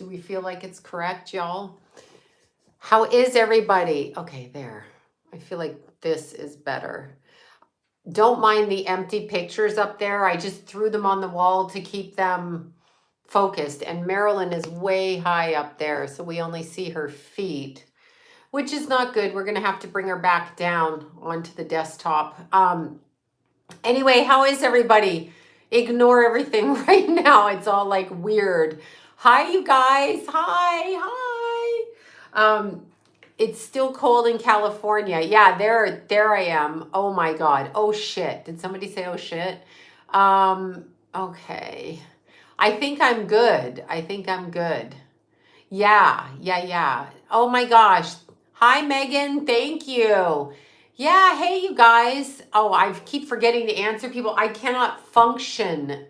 Do we feel like it's correct, y'all? How is everybody? Okay, there. I feel like this is better. Don't mind the empty pictures up there. I just threw them on the wall to keep them focused. And Marilyn is way high up there, so we only see her feet, which is not good. We're going to have to bring her back down onto the desktop. Anyway, how is everybody? Ignore everything right now. It's all like weird. Hi, you guys. Hi. It's still cold in California. Yeah, there I am. Oh my God. Oh shit. Did somebody say oh shit? Okay. I think I'm good. Yeah. Oh my gosh. Hi, Megan. Thank you. Yeah, hey, you guys. Oh, I keep forgetting to answer people. I cannot function.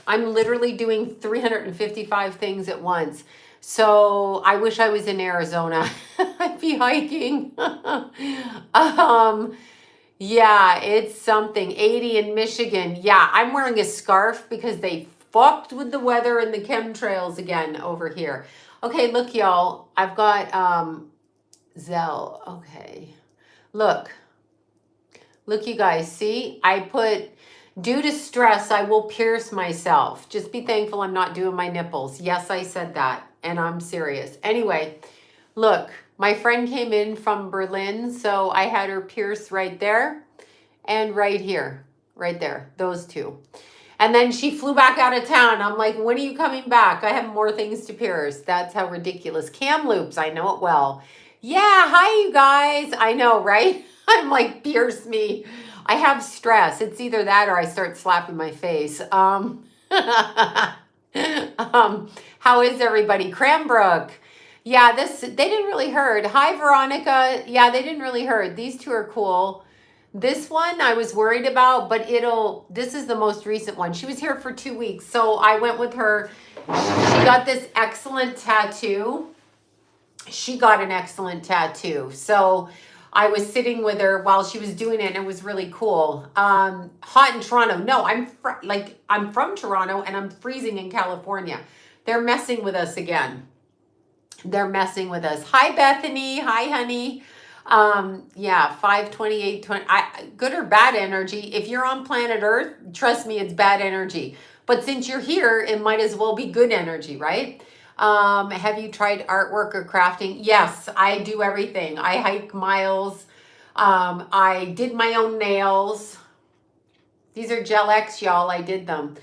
I'm literally doing 355 things at once. So I wish I was in Arizona. I'd be hiking. Yeah, it's something. 80 in Michigan. Yeah, I'm wearing a scarf because they fucked with the weather and the chemtrails again over here. Okay, look, y'all. I've got Zell. Okay. Look, you guys, see? I put, due to stress, I will pierce myself. Just be thankful I'm not doing my nipples. Yes, I said that, and I'm serious. Anyway, look, my friend came in from Berlin, so I had her pierce right there and right here, right there, those two. And then she flew back out of town. I'm like, when are you coming back? I have more things to pierce. That's how ridiculous. Kamloops, I know it well. Yeah, hi, you guys. I know, right? I'm like, pierce me. I have stress. It's either that or I start slapping my face. How is everybody? Cranbrook. Yeah, they didn't really heard. Hi, Veronica. Yeah, they didn't really heard. These two are cool. This one I was worried about, but this is the most recent one. She was here for 2 weeks, so I went with her. She got this excellent tattoo. She got an excellent tattoo. So I was sitting with her while she was doing it, and it was really cool. Hot in Toronto. No, I'm from Toronto, and I'm freezing in California. They're messing with us again. They're messing with us. Hi, Bethany. Hi, honey. Yeah, 528, 20, good or bad energy. If you're on planet Earth, trust me, it's bad energy. But since you're here, it might as well be good energy, right? Have you tried artwork or crafting? Yes, I do everything. I hike miles. I did my own nails. These are Gel X, y'all. I did them.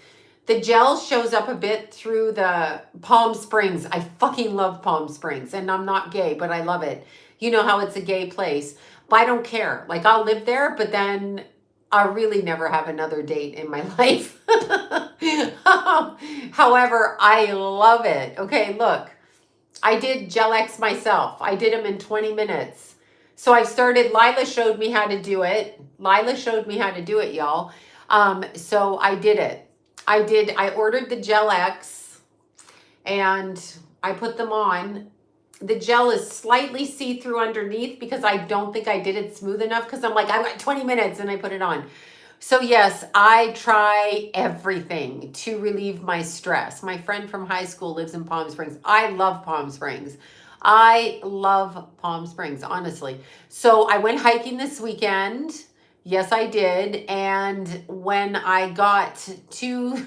The gel shows up a bit through the Palm Springs. I fucking love Palm Springs, and I'm not gay, but I love it. You know how it's a gay place, but I don't care. Like, I'll live there, but then I'll really never have another date in my life. However, I love it. Okay, look, I did Gel X myself. I did them in 20 minutes. So I started, Lila showed me how to do it. Y'all. So I did it. I ordered the Gel X and I put them on. The gel is slightly see-through underneath because I don't think I did it smooth enough, because I'm like, I've got 20 minutes and I put it on. So yes, I try everything to relieve my stress. My friend from high school lives in Palm Springs. I love Palm Springs. Honestly. So I went hiking this weekend. Yes, I did. And when I got to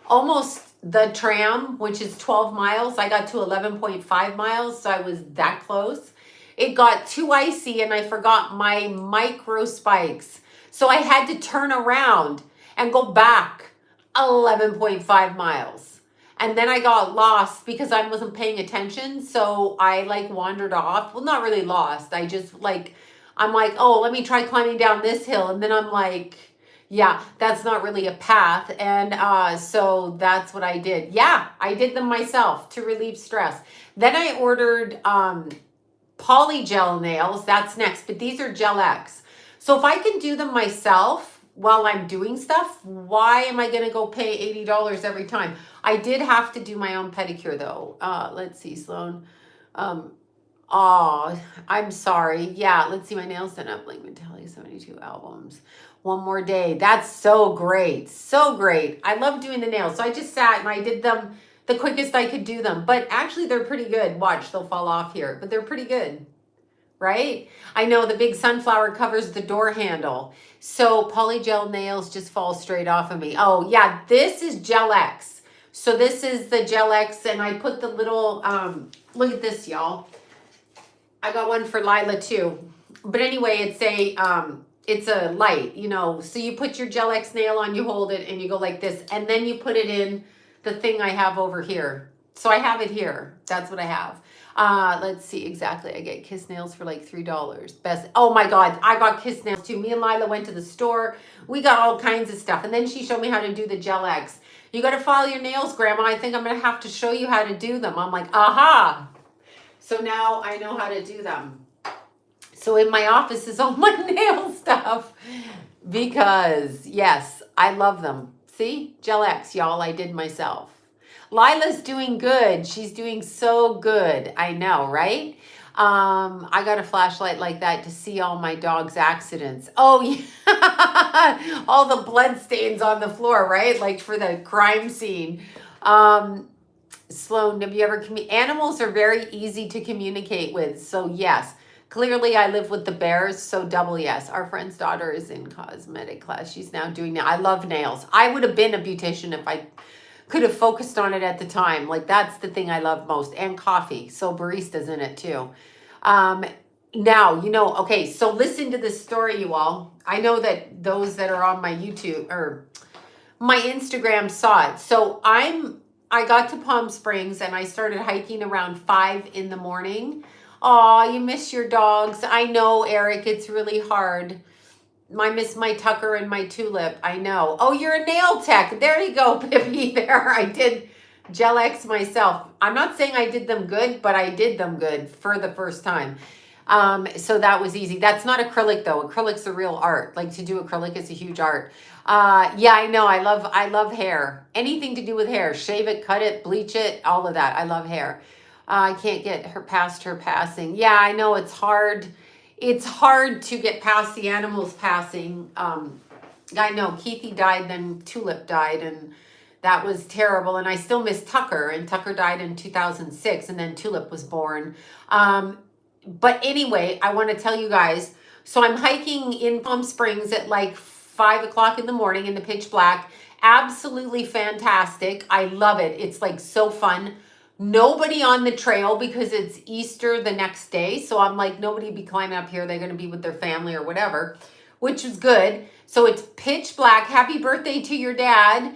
almost the tram, which is 12 miles, I got to 11.5 miles, so I was that close. It got too icy and I forgot my micro spikes. So I had to turn around and go back 11.5 miles. And then I got lost because I wasn't paying attention. So I like wandered off. Well, not really lost. I'm like, oh, let me try climbing down this hill. And then I'm like, yeah, that's not really a path. And so that's what I did. Yeah, I did them myself to relieve stress. Then I ordered polygel nails. That's next. But these are Gel X. So if I can do them myself while I'm doing stuff, why am I going to go pay $80 every time? I did have to do my own pedicure though. Let's see, Sloan. Oh, I'm sorry. Yeah, let's see, my nails done up. Blink Metallica 72 albums. One more day. That's so great. So great. I love doing the nails. So I just sat and I did them the quickest I could do them. But actually, they're pretty good. Watch, they'll fall off here, but they're pretty good, right? I know the big sunflower covers the door handle. So polygel nails just fall straight off of me. Oh, yeah, this is Gel X. So this is the Gel X, and I put the little, look at this, y'all. I got one for Lila, too. But anyway, it's a light, you know. So you put your Gel X nail on, you hold it, and you go like this. And then you put it in the thing I have over here. So I have it here. That's what I have. Let's see exactly. I get Kiss nails for like $3. Best. Oh my God, I got Kiss nails too. Me and Lila went to the store. We got all kinds of stuff. And then she showed me how to do the Gel X. You got to file your nails, Grandma. I think I'm going to have to show you how to do them. I'm like, aha. So now I know how to do them. So in my office is all my nail stuff because yes, I love them. See, Gel X, y'all, I did myself. Lila's doing good. She's doing so good. I know, right? I got a flashlight like that to see all my dog's accidents. Oh, yeah. All the blood stains on the floor, right? Like for the crime scene. Sloan, have you ever, animals are very easy to communicate with. So yes, clearly I live with the bears. So double yes. Our friend's daughter is in cosmetic class. She's now doing nails. I love nails. I would have been a beautician if I could have focused on it at the time. Like that's the thing I love most. And coffee. So barista's in it too. Now, you know, okay, so listen to this story, you all. I know that those that are on my YouTube or my Instagram saw it. So I got to Palm Springs and I started hiking around 5 in the morning. Aw, you miss your dogs. I know, Eric, it's really hard. I miss my Tucker and my Tulip. I know. Oh, you're a nail tech. There you go, Pippi. There, I did Gel X myself. I'm not saying I did them good, but I did them good for the first time. So that was easy. That's not acrylic though. Acrylic's a real art. Like to do acrylic is a huge art. Yeah, I know. I love hair. Anything to do with hair. Shave it, cut it, bleach it, all of that. I love hair. I can't get her past her passing. Yeah, I know it's hard. It's hard to get past the animals passing. I know Keithy died, then Tulip died, and that was terrible. And I still miss Tucker, and Tucker died in 2006, and then Tulip was born. But anyway, I want to tell you guys, so I'm hiking in Palm Springs at like 5 o'clock in the morning in the pitch black. Absolutely fantastic. I love it. It's like so fun. Nobody on the trail because it's Easter the next day. So I'm like, nobody be climbing up here. They're going to be with their family or whatever, which is good. So it's pitch black. Happy birthday to your dad.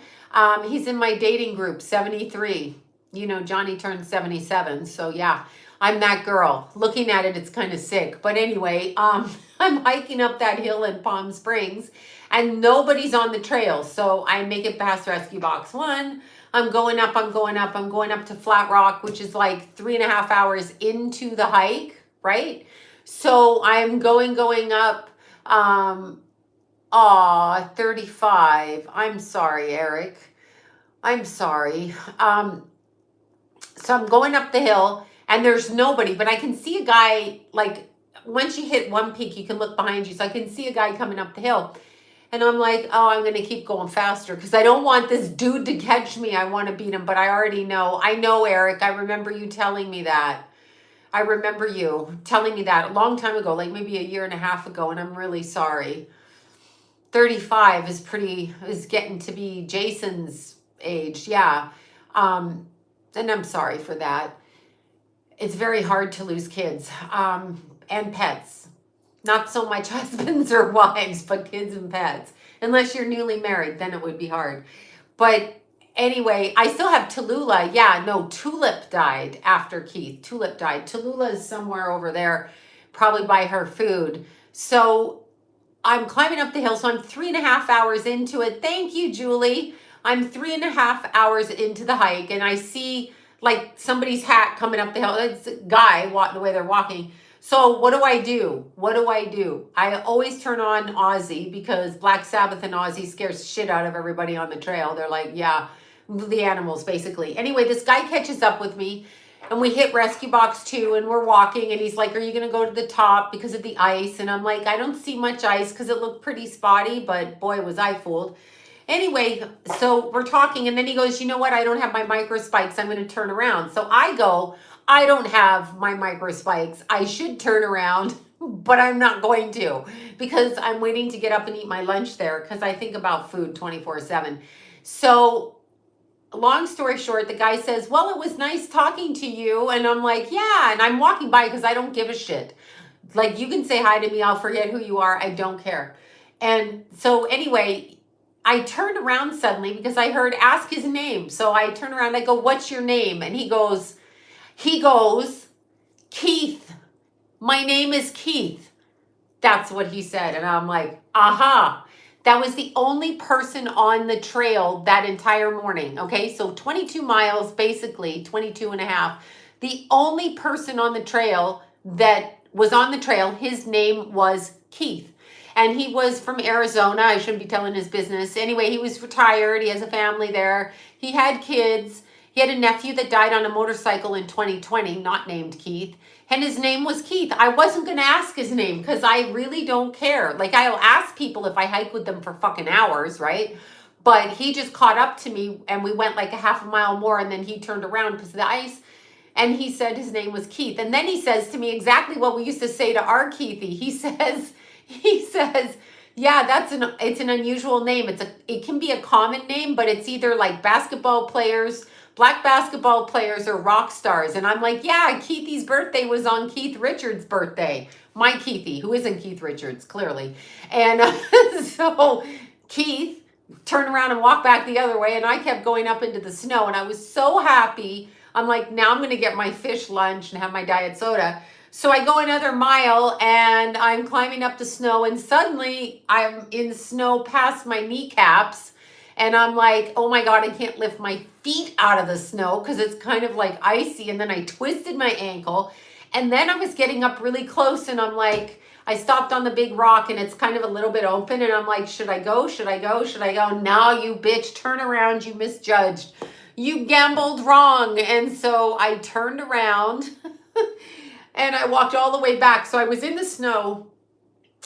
He's in my dating group, 73. You know, Johnny turned 77. So yeah, I'm that girl. Looking at it, it's kind of sick. But anyway, I'm hiking up that hill in Palm Springs and nobody's on the trail. So I make it past Rescue Box 1. I'm going up to Flat Rock, which is like 3.5 hours into the hike, right? So I'm going up, 35. I'm sorry, Eric. I'm sorry. So I'm going up the hill and there's nobody, but I can see a guy, like once you hit one peak, you can look behind you. So I can see a guy coming up the hill. And I'm like, oh, I'm going to keep going faster because I don't want this dude to catch me. I want to beat him, but I already know. I know, Eric. I remember you telling me that. I remember you telling me that a long time ago, like maybe a year and a half ago, and I'm really sorry. 35 is getting to be Jason's age. Yeah. And I'm sorry for that. It's very hard to lose kids and pets. Not so much husbands or wives, but kids and pets. Unless you're newly married, then it would be hard. But anyway, I still have Tallulah. Yeah, no, Tulip died after Keith. Tulip died. Tallulah is somewhere over there, probably by her food. So I'm climbing up the hill. So I'm 3.5 hours into it. Thank you, Julie. I'm 3.5 hours into the hike, and I see like somebody's hat coming up the hill. It's a guy the way they're walking. So what do I do? I always turn on Ozzy because Black Sabbath and Ozzy scares shit out of everybody on the trail. They're like, yeah, the animals basically. Anyway, this guy catches up with me and we hit Rescue Box 2 and we're walking and he's like, are you going to go to the top because of the ice? And I'm like, I don't see much ice because it looked pretty spotty, but boy, was I fooled. Anyway, so we're talking, and then he goes, you know what? I don't have my micro spikes. I'm going to turn around. So I go, I don't have my micro spikes. I should turn around, but I'm not going to because I'm waiting to get up and eat my lunch there because I think about food 24/7. So long story short, the guy says, well, it was nice talking to you. And I'm like, yeah. And I'm walking by because I don't give a shit. Like, you can say hi to me. I'll forget who you are. I don't care. And so anyway, I turned around suddenly because I heard ask his name. So I turn around, I go, what's your name? And he goes, Keith. My name is Keith. That's what he said. And I'm like, aha. That was the only person on the trail that entire morning. Okay, so 22 miles, basically 22 and a half. The only person on the trail that was on the trail, his name was Keith. And he was from Arizona. I shouldn't be telling his business. Anyway, he was retired. He has a family there. He had kids. He had a nephew that died on a motorcycle in 2020, not named Keith. And his name was Keith. I wasn't going to ask his name because I really don't care. Like, I'll ask people if I hike with them for fucking hours, right? But he just caught up to me and we went like a half a mile more and then he turned around because of the ice. And he said his name was Keith. And then he says to me exactly what we used to say to our Keithy. He says, yeah, it's an unusual name. It can be a common name, but it's either like basketball players, black basketball players, or rock stars. And I'm like, yeah, Keithy's birthday was on Keith Richards' birthday. My Keithy, who isn't Keith Richards, clearly. And so Keith turned around and walked back the other way, and I kept going up into the snow, and I was so happy. I'm like, now I'm going to get my fish lunch and have my diet soda. So I go another mile and I'm climbing up the snow and suddenly I'm in snow past my kneecaps and I'm like, oh my God, I can't lift my feet out of the snow because it's kind of like icy. And then I twisted my ankle and then I was getting up really close and I'm like, I stopped on the big rock and it's kind of a little bit open and I'm like, should I go? Should I go? Should I go? No, you bitch, turn around. You misjudged. You gambled wrong. And so I turned around and I walked all the way back. So I was in the snow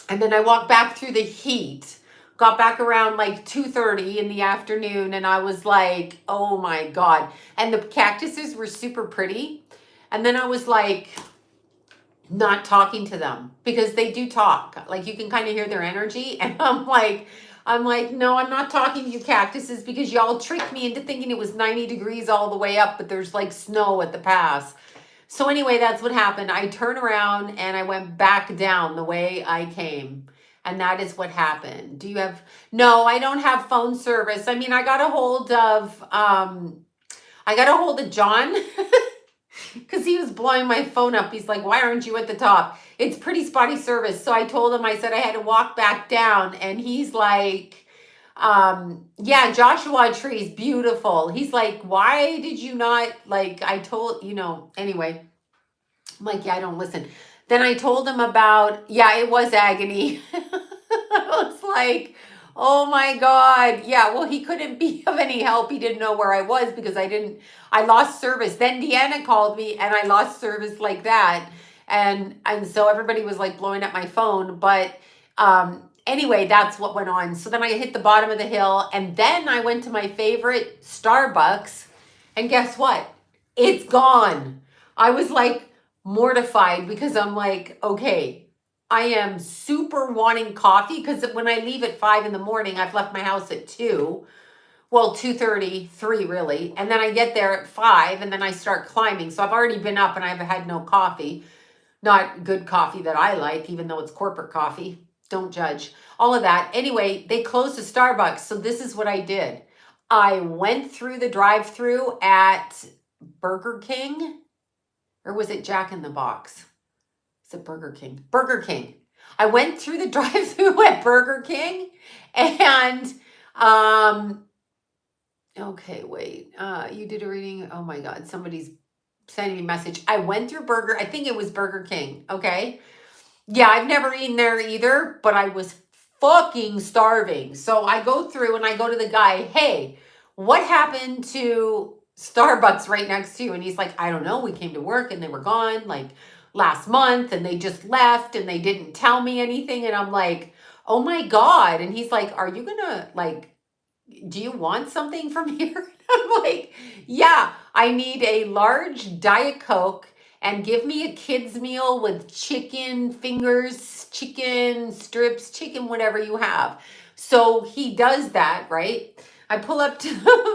and then I walked back through the heat, got back around like 2:30 in the afternoon. And I was like, oh my God. And the cactuses were super pretty. And then I was like, not talking to them because they do talk. Like you can kind of hear their energy. And I'm like, no, I'm not talking to you cactuses because y'all tricked me into thinking it was 90 degrees all the way up, but there's like snow at the pass. So anyway, that's what happened. I turned around and I went back down the way I came. And that is what happened. No, I don't have phone service. I mean, I got a hold of John because he was blowing my phone up. He's like, why aren't you at the top? It's pretty spotty service. So I told him, I said I had to walk back down. And he's like, yeah, Joshua tree is beautiful. He's like, why did you not, like, I told, anyway. I'm like, yeah, I don't listen. Then I told him about, yeah, it was agony. I was like, oh my God. Yeah, well, he couldn't be of any help. He didn't know where I was because I lost service. Then Deanna called me and I lost service like that. And so everybody was like blowing up my phone. But anyway, that's what went on. So then I hit the bottom of the hill and then I went to my favorite Starbucks and guess what? It's gone. I was like mortified because I'm like, okay, I am super wanting coffee because when I leave at 5 in the morning, I've left my house at 2. Well, 2:30, 3 really. And then I get there at 5 and then I start climbing. So I've already been up and I've had no coffee. Not good coffee that I like, even though it's corporate coffee. Don't judge. All of that. Anyway, they closed the Starbucks. So this is what I did. I went through the drive-thru at Burger King. Or was it Jack in the Box? Is it Burger King? Burger King. I went through the drive-thru at Burger King and okay, wait. You did a reading. Oh my God, somebody's sending me a message. I went through I think it was Burger King. Okay. Yeah, I've never eaten there either, but I was fucking starving. So I go through and I go to the guy, hey, what happened to Starbucks right next to you? And he's like, I don't know. We came to work and they were gone like last month and they just left and they didn't tell me anything. And I'm like, oh my God. And he's like, are you gonna like do you want something from here? I'm like, yeah, I need a large Diet Coke and give me a kid's meal with chicken fingers, chicken strips, chicken, whatever you have. So he does that, right? I pull up to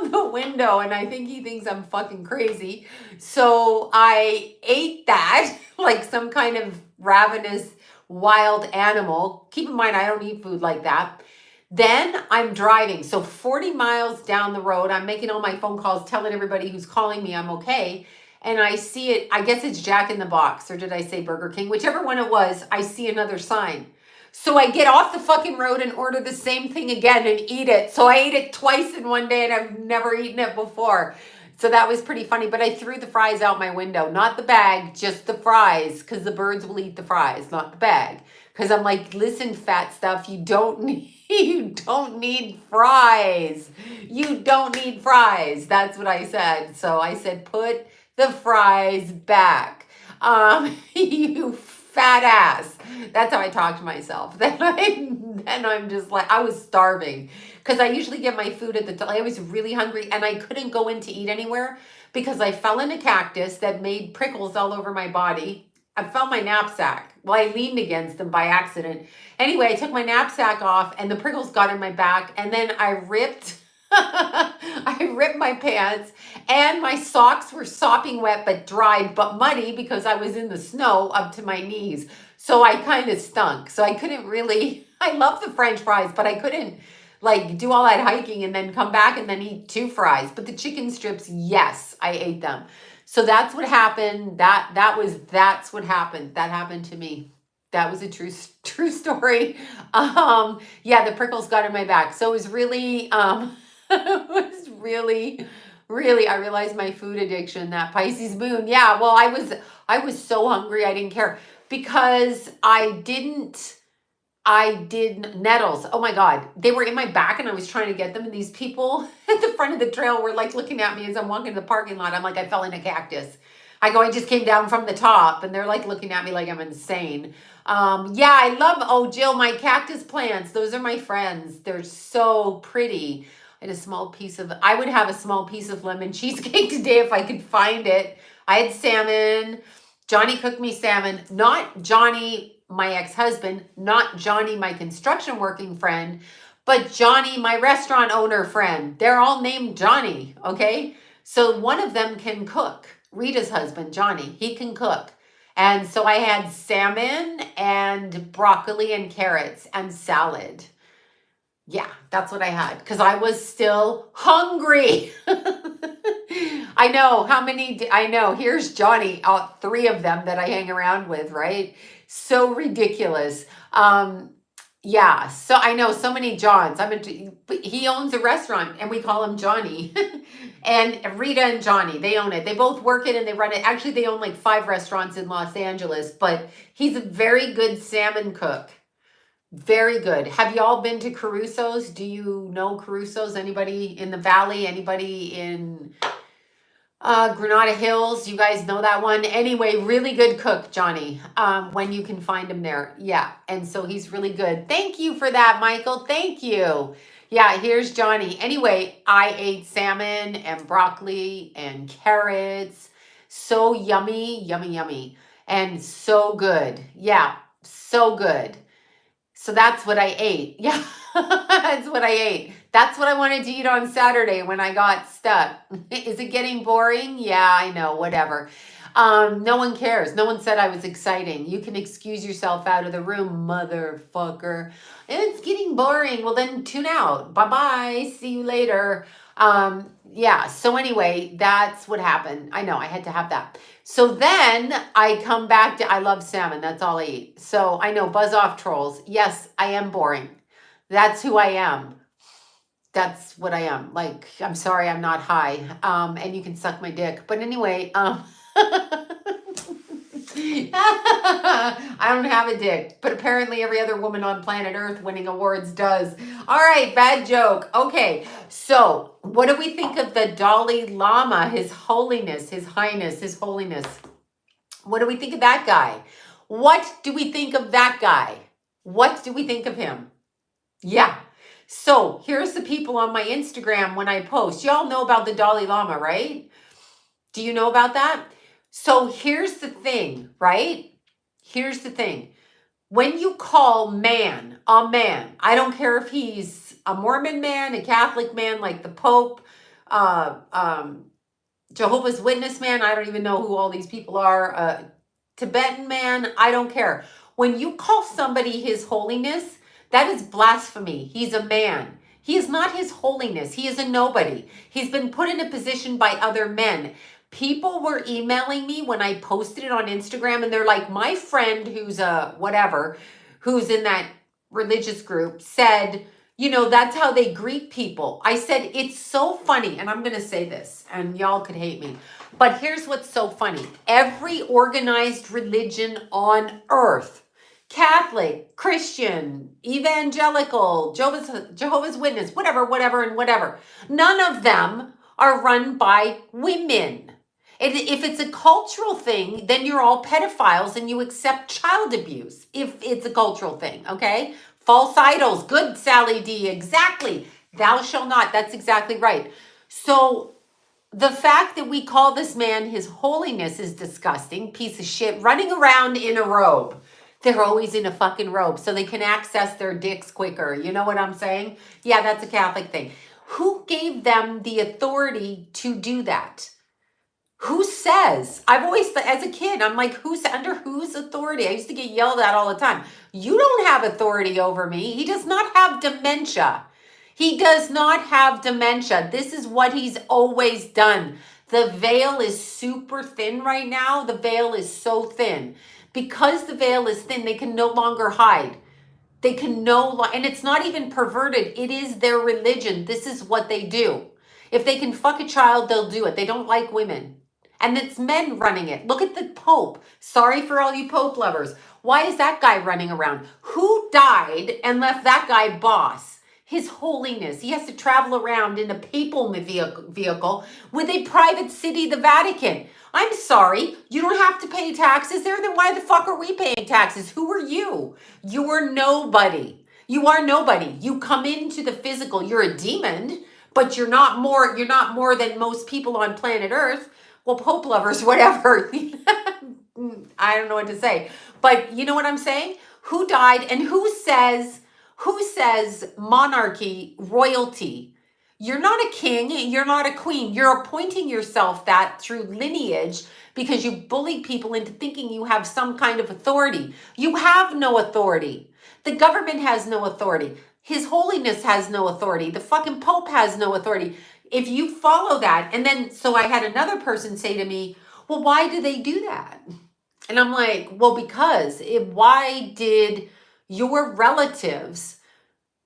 the window and I think he thinks I'm fucking crazy. So I ate that like some kind of ravenous wild animal. Keep in mind, I don't eat food like that. Then I'm driving. So 40 miles down the road, I'm making all my phone calls, telling everybody who's calling me I'm okay. And I see it, I guess it's Jack in the Box, or did I say Burger King? Whichever one it was, I see another sign. So I get off the fucking road and order the same thing again and eat it. So I ate it twice in one day and I've never eaten it before. So that was pretty funny, but I threw the fries out my window. Not the bag, just the fries, because the birds will eat the fries, not the bag. Because I'm like, listen, fat stuff, you don't need fries. You don't need fries. That's what I said. So I said, put the fries back. You fat ass. That's how I talk to myself. Then I'm just like, I was starving because I usually get my food at the time. I was really hungry and I couldn't go in to eat anywhere because I fell in a cactus that made prickles all over my body. I fell my knapsack. Well, I leaned against them by accident. Anyway, I took my knapsack off and the prickles got in my back and then I ripped I ripped my pants and my socks were sopping wet but dried but muddy because I was in the snow up to my knees. So I kind of stunk. So I couldn't really, I love the French fries, but I couldn't like do all that hiking and then come back and then eat 2 fries. But the chicken strips, yes, I ate them. So that's what happened. That's what happened. That happened to me. That was a true story. Yeah, the prickles got in my back. So it was really it was really I realized my food addiction, that Pisces moon. Yeah, well, I was so hungry I didn't care because I did nettles. Oh my God. They were in my back and I was trying to get them. And these people at the front of the trail were like looking at me as I'm walking to the parking lot. I'm like, I fell in a cactus. I go, I just came down from the top and they're like looking at me like I'm insane. Yeah, I love, oh, Jill, my cactus plants. Those are my friends. They're so pretty. I would have a small piece of lemon cheesecake today if I could find it. I had salmon. Johnny cooked me salmon, not Johnny, my ex-husband, not Johnny, my construction working friend, but Johnny, my restaurant owner friend. They're all named Johnny, okay? So one of them can cook. Rita's husband, Johnny, he can cook. And so I had salmon and broccoli and carrots and salad. Yeah, that's what I had because I was still hungry. I know how many, I know. Here's Johnny, 3 of them that I hang around with, right? So ridiculous. Yeah, so I know so many Johns. But he owns a restaurant and we call him Johnny. And Rita and Johnny, they own it. They both work it and they run it. Actually, they own like 5 restaurants in Los Angeles, but he's a very good salmon cook. Very good. Have y'all been to Caruso's? Do you know Caruso's? Anybody in the Valley? Anybody in Granada Hills? You guys know that one? Anyway, really good cook, Johnny, when you can find him there. Yeah, and so he's really good. Thank you for that, Michael. Thank you. Yeah, here's Johnny. Anyway, I ate salmon and broccoli and carrots. So yummy, yummy, yummy. And so good. Yeah, so good. So that's what I ate. Yeah, that's what I ate. That's what I wanted to eat on Saturday when I got stuck. Is it getting boring? Yeah, I know, whatever. No one cares. No one said I was exciting. You can excuse yourself out of the room, motherfucker. It's getting boring. Well, then tune out. Bye-bye. See you later. Yeah, so anyway, that's what happened. I know, I had to have that. So then I come back to, I love salmon. That's all I eat. So I know, buzz off trolls. Yes, I am boring. That's who I am. That's what I am. Like, I'm sorry, I'm not high. And you can suck my dick. But anyway, I don't have a dick, but apparently every other woman on planet Earth winning awards does. All right, bad joke. Okay, so what do we think of the Dalai Lama, His Holiness, His Highness, His Holiness? What do we think of that guy? What do we think of that guy? What do we think of him? Yeah. So here's the people on my Instagram when I post. Y'all know about the Dalai Lama, right? Do you know about that? So here's the thing, right? Here's the thing. When you call man a man, I don't care if he's a Mormon man, a Catholic man like the Pope, uh, um, Jehovah's Witness man, I don't even know who all these people are, Tibetan man, I don't care. When you call somebody his holiness, that is blasphemy. He's a man. He is not his holiness. He is a nobody. He's been put in a position by other men. People were emailing me when I posted it on Instagram, and they're like, my friend who's a whatever, who's in that religious group said, you know, that's how they greet people. I said, it's so funny. And I'm going to say this, and y'all could hate me. But here's what's so funny. Every organized religion on earth, Catholic, Christian, evangelical, Jehovah's Witness, whatever, none of them are run by women. If it's a cultural thing, then you're all pedophiles and you accept child abuse. If it's a cultural thing, okay? False idols. Good, Sally D. Exactly. Thou shall not. That's exactly right. So the fact that we call this man his holiness is disgusting. Piece of shit. Running around in a robe. They're always in a fucking robe so they can access their dicks quicker. You know what I'm saying? Yeah, that's a Catholic thing. Who gave them the authority to do that? Who says? I've always, as a kid, I'm like, who's under whose authority? I used to get yelled at all the time. You don't have authority over me. He does not have dementia. He does not have dementia. This is what he's always done. The veil is super thin right now. The veil is so thin. Because the veil is thin, they can no longer hide. They can and it's not even perverted. It is their religion. This is what they do. If they can fuck a child, they'll do it. They don't like women. And it's men running it. Look at the Pope. Sorry for all you Pope lovers. Why is that guy running around? Who died and left that guy boss? His Holiness. He has to travel around in a papal vehicle with a private city, the Vatican. I'm sorry, you don't have to pay taxes there. Then why the fuck are we paying taxes? Who are you? You're nobody. You are nobody. You come into the physical. You're a demon, but you're not more than most people on planet Earth. Well, Pope lovers, whatever. I don't know what to say. But you know what I'm saying? Who died and who says monarchy, royalty? You're not a king, you're not a queen. You're appointing yourself that through lineage because you bullied people into thinking you have some kind of authority. You have no authority. The government has no authority. His Holiness has no authority. The fucking Pope has no authority. If you follow that, and then, so I had another person say to me, well, why do they do that? And I'm like, well, because why did your relatives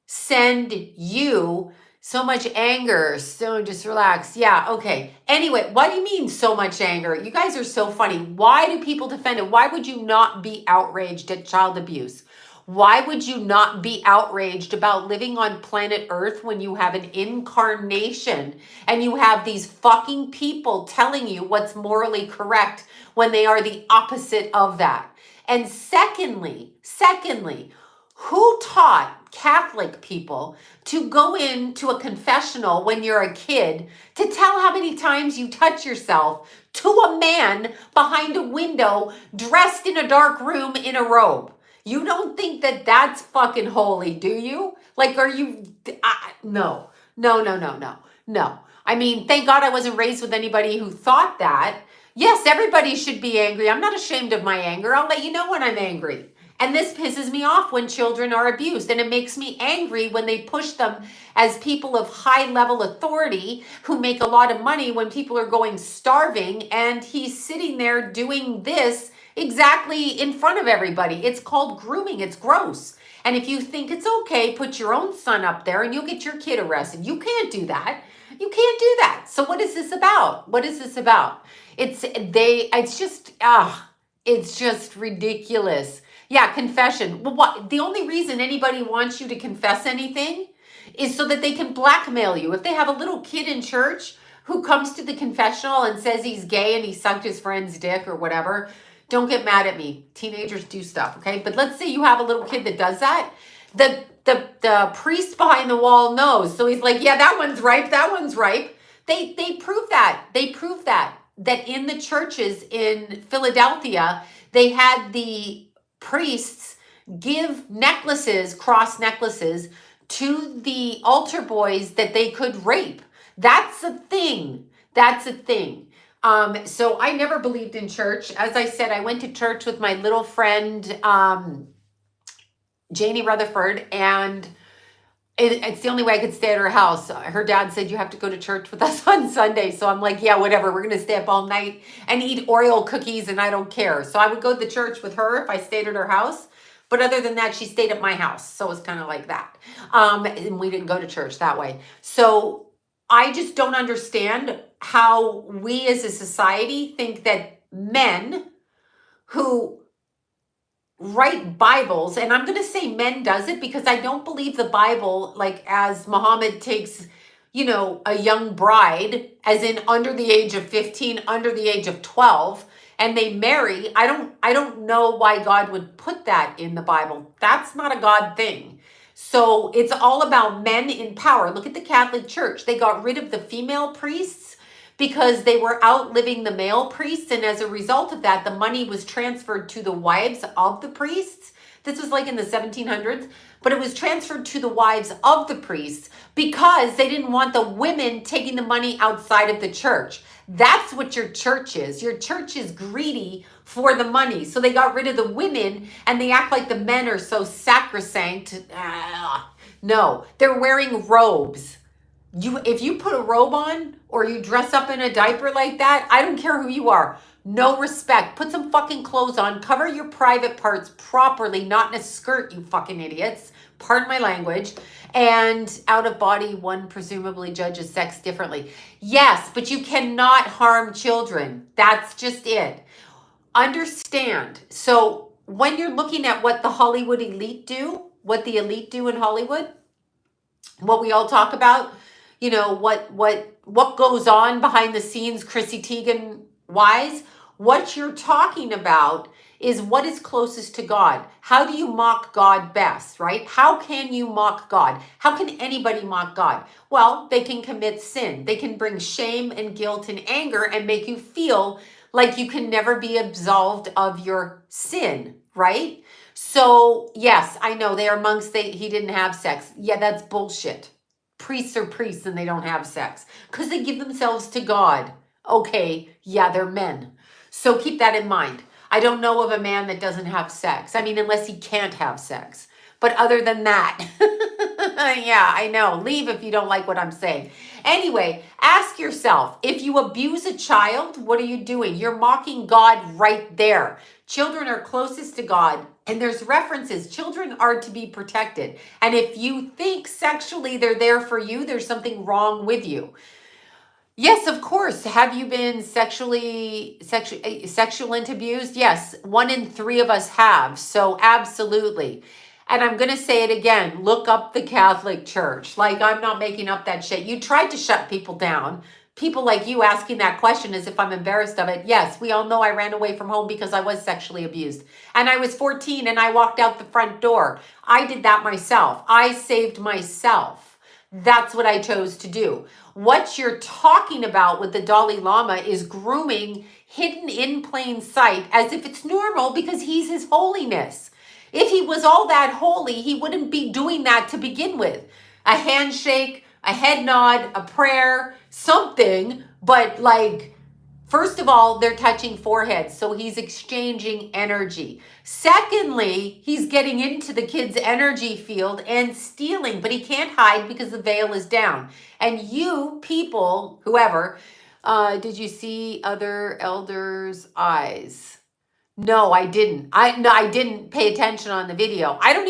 send you so much anger? So just relax. Yeah, okay. Anyway, what do you mean so much anger? You guys are so funny. Why do people defend it? Why would you not be outraged at child abuse? Why would you not be outraged about living on planet Earth when you have an incarnation and you have these fucking people telling you what's morally correct when they are the opposite of that? And secondly, who taught Catholic people to go into a confessional when you're a kid to tell how many times you touch yourself to a man behind a window dressed in a dark room in a robe? You don't think that that's fucking holy, do you? Like, are you? No. I mean, thank God I wasn't raised with anybody who thought that. Yes, everybody should be angry. I'm not ashamed of my anger. I'll let you know when I'm angry. And this pisses me off when children are abused. And it makes me angry when they push them as people of high level authority who make a lot of money when people are going starving. And he's sitting there doing this exactly in front of everybody. It's called grooming. It's gross. And if you think it's okay, put your own son up there and you'll get your kid arrested. You can't do that. You can't do that. So what is this about? What is this about? It's just ridiculous. Yeah, confession. Well, what? The only reason anybody wants you to confess anything is so that they can blackmail you. If they have a little kid in church who comes to the confessional and says he's gay and he sucked his friend's dick or whatever, don't get mad at me. Teenagers do stuff, okay? But let's say you have a little kid that does that. The priest behind the wall knows. So he's like, yeah, that one's ripe. That one's ripe. They prove that. They prove that in the churches in Philadelphia, they had the priests give necklaces, cross necklaces, to the altar boys that they could rape. That's a thing. That's a thing. So I never believed in church. As I said, I went to church with my little friend, Janie Rutherford, and it's the only way I could stay at her house. Her dad said, you have to go to church with us on Sunday. So I'm like, yeah, whatever. We're going to stay up all night and eat Oreo cookies, and I don't care. So I would go to the church with her if I stayed at her house. But other than that, she stayed at my house. So it was kind of like that. And we didn't go to church that way. So I just don't understand how we as a society think that men who write Bibles, and I'm going to say men does it because I don't believe the Bible, like as Muhammad takes, a young bride, as in under the age of 15, under the age of 12, and they marry. I don't know why God would put that in the Bible. That's not a God thing. So it's all about men in power. Look at the Catholic Church. They got rid of the female priests because they were outliving the male priests. And as a result of that, the money was transferred to the wives of the priests. This was like in the 1700s, but it was transferred to the wives of the priests because they didn't want the women taking the money outside of the church. That's what your church is. Your church is greedy for the money. So they got rid of the women and they act like the men are so sacrosanct. No, they're wearing robes. If you put a robe on or you dress up in a diaper like that, I don't care who you are. No respect. Put some fucking clothes on. Cover your private parts properly, not in a skirt, you fucking idiots. Pardon my language. And out of body, one presumably judges sex differently. Yes, but you cannot harm children. That's just it. Understand. So when you're looking at what the Hollywood elite do, what the elite do in Hollywood, what we all talk about, what goes on behind the scenes, Chrissy Teigen wise, what you're talking about is what is closest to God. How do you mock God best, right? How can you mock God? How can anybody mock God? Well, they can commit sin. They can bring shame and guilt and anger and make you feel like you can never be absolved of your sin, right? So yes, I know they are monks. He didn't have sex. Yeah, that's bullshit. Priests are priests and they don't have sex because they give themselves to God. Okay, yeah, they're men. So keep that in mind. I don't know of a man that doesn't have sex. I mean, unless he can't have sex. But other than that, yeah, I know. Leave if you don't like what I'm saying. Anyway, ask yourself, if you abuse a child, what are you doing? You're mocking God right there. Children are closest to God, and there's references. Children are to be protected. And if you think sexually they're there for you, there's something wrong with you. Yes, of course. Have you been sexually abused? Yes, 1 in 3 of us have. So absolutely. And I'm going to say it again. Look up the Catholic Church. Like, I'm not making up that shit. You tried to shut people down. People like you asking that question as if I'm embarrassed of it. Yes, we all know I ran away from home because I was sexually abused. And I was 14 and I walked out the front door. I did that myself. I saved myself. That's what I chose to do. What you're talking about with the Dalai Lama is grooming hidden in plain sight as if it's normal because he's His Holiness. If he was all that holy, he wouldn't be doing that to begin with. A handshake, a head nod, a prayer, something. But like, first of all, they're touching foreheads. So he's exchanging energy. Secondly, he's getting into the kid's energy field and stealing, but he can't hide because the veil is down. And you people, whoever, did you see other elders' eyes? No, I didn't. I didn't pay attention on the video. I don't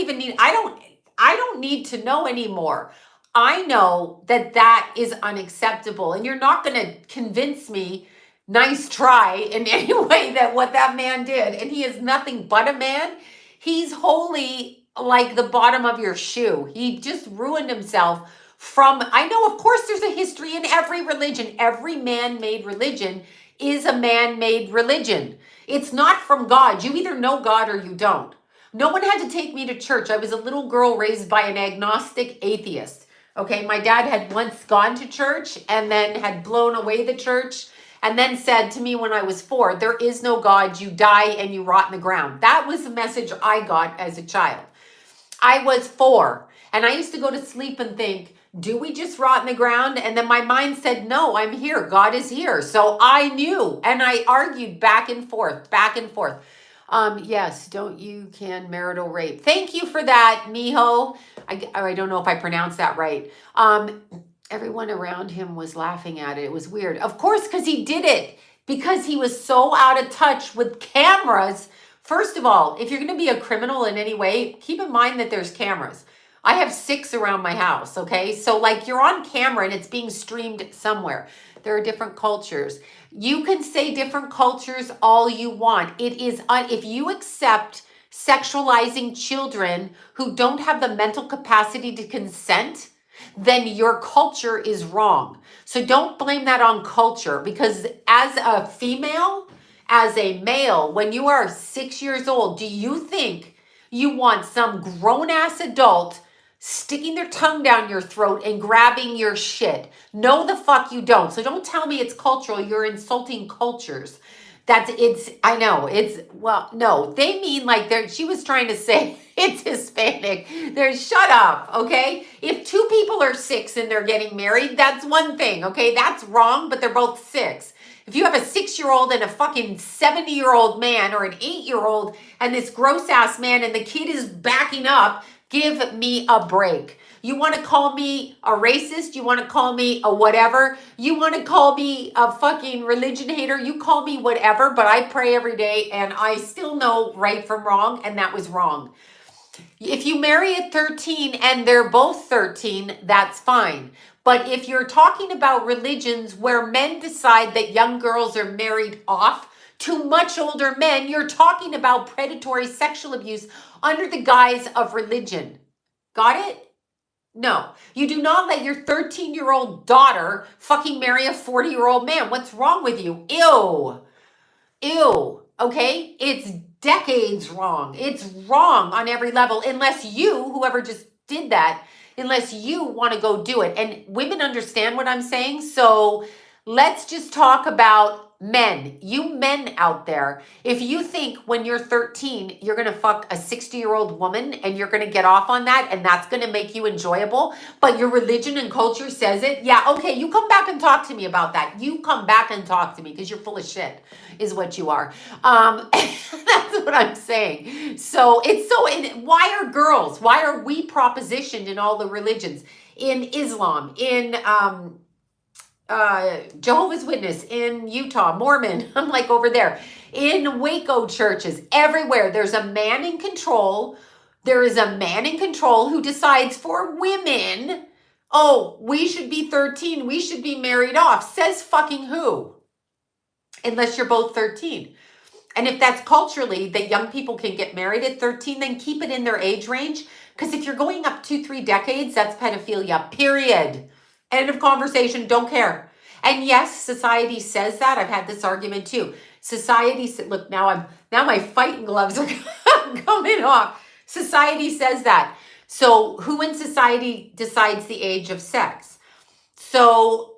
need to know anymore. I know that is unacceptable. And you're not going to convince me, nice try, in any way that what that man did. And he is nothing but a man. He's holy like the bottom of your shoe. He just ruined himself I know, of course, there's a history in every religion. Every man-made religion is a man-made religion. It's not from God. You either know God or you don't. No one had to take me to church. I was a little girl raised by an agnostic atheist. Okay, my dad had once gone to church and then had blown away the church and then said to me when I was 4, there is no God, you die and you rot in the ground. That was the message I got as a child. I was 4 and I used to go to sleep and think, do we just rot in the ground? And then my mind said, no, I'm here. God is here. So I knew, and I argued back and forth, back and forth. Yes, don't you can marital rape. Thank you for that, Miho. I don't know if I pronounced that right. Everyone around him was laughing at it. It was weird. Of course, because he did it. Because he was so out of touch with cameras. First of all, if you're going to be a criminal in any way, keep in mind that there's cameras. I have 6 around my house, okay? So like you're on camera and it's being streamed somewhere. There are different cultures. You can say different cultures all you want. It is, if you accept sexualizing children who don't have the mental capacity to consent, then your culture is wrong. So don't blame that on culture, because as a female, as a male, when you are 6 years old, do you think you want some grown-ass adult sticking their tongue down your throat and grabbing your shit? No, the fuck you don't. So don't tell me it's cultural. You're insulting cultures. I know, well, no, they mean like she was trying to say it's Hispanic. Shut up, okay? If 2 people are 6 and they're getting married, that's one thing, okay? That's wrong, but they're both 6. If you have a 6-year-old and a fucking 70-year-old man, or an 8-year-old and this gross ass man, and the kid is backing up, give me a break. You want to call me a racist? You want to call me a whatever? You want to call me a fucking religion hater? You call me whatever, but I pray every day and I still know right from wrong, and that was wrong. If you marry at 13 and they're both 13, that's fine. But if you're talking about religions where men decide that young girls are married off to much older men, you're talking about predatory sexual abuse under the guise of religion. Got it? No, you do not let your 13-year-old daughter fucking marry a 40-year-old man. What's wrong with you? Ew. Ew. Okay? It's decades wrong. It's wrong on every level, unless you, whoever just did that, unless you want to go do it. And women understand what I'm saying. So let's just talk about men. You men out there, if you think when you're 13, you're going to fuck a 60-year-old woman and you're going to get off on that and that's going to make you enjoyable, but your religion and culture says it, yeah, okay, you come back and talk to me about that. You come back and talk to me, because you're full of shit is what you are. That's what I'm saying. So why are we propositioned in all the religions? In Islam, in Jehovah's Witness, in Utah, Mormon, I'm like over there, in Waco churches, everywhere. There's a man in control. There is a man in control who decides for women, oh, we should be 13. We should be married off. Says fucking who? Unless you're both 13. And if that's culturally that young people can get married at 13, then keep it in their age range. Because if you're going up 2-3 decades, that's pedophilia, period. End of conversation, don't care. And yes, society says that. I've had this argument too. Society said, look, now my fighting gloves are coming off. Society says that. So who in society decides the age of sex? So,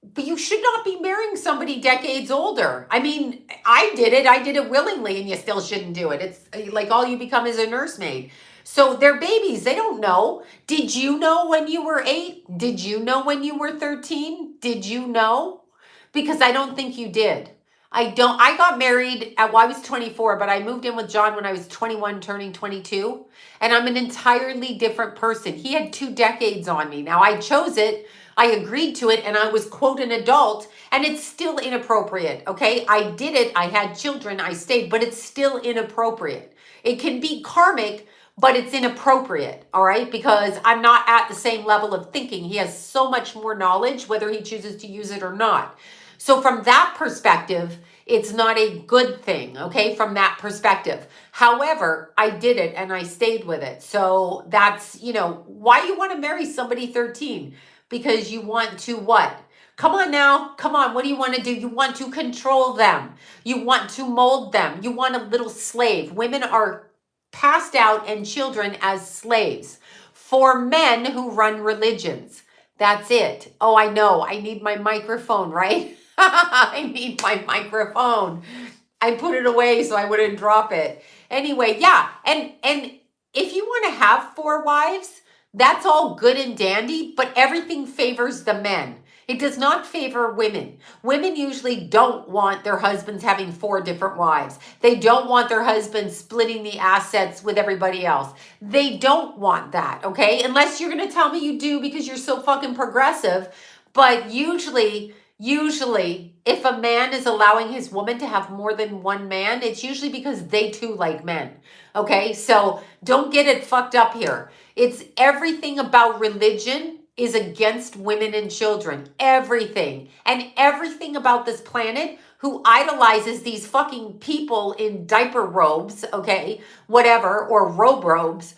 but you should not be marrying somebody decades older. I mean, I did it willingly, and you still shouldn't do it. It's like all you become is a nursemaid. So they're babies. They don't know. Did you know when you were 8? Did you know when you were 13? Did you know? Because I don't think you did. I got married I was 24, but I moved in with John when I was 21, turning 22. And I'm an entirely different person. He had 2 decades on me. Now I chose it. I agreed to it, and I was, quote, an adult, and it's still inappropriate, okay? I did it. I had children. I stayed, but it's still inappropriate. It can be karmic, but it's inappropriate, all right? Because I'm not at the same level of thinking. He has so much more knowledge, whether he chooses to use it or not. So from that perspective, it's not a good thing, okay? From that perspective. However, I did it and I stayed with it. So that's, why you want to marry somebody 13? Because you want to what? Come on now. Come on. What do you want to do? You want to control them. You want to mold them. You want a little slave. Women are passed out and children as slaves for men who run religions. That's it. Oh, I know. I need my microphone, right? I need my microphone. I put it away so I wouldn't drop it. Anyway, yeah. And if you want to have 4 wives, that's all good and dandy, but everything favors the men. It does not favor women. Women usually don't want their husbands having 4 different wives. They don't want their husbands splitting the assets with everybody else. They don't want that, okay? Unless you're going to tell me you do because you're so fucking progressive. But usually, if a man is allowing his woman to have more than one man, it's usually because they too like men, okay? So don't get it fucked up here. It's everything about religion is against women and children. Everything. And everything about this planet who idolizes these fucking people in diaper robes, okay, whatever, or robe robes,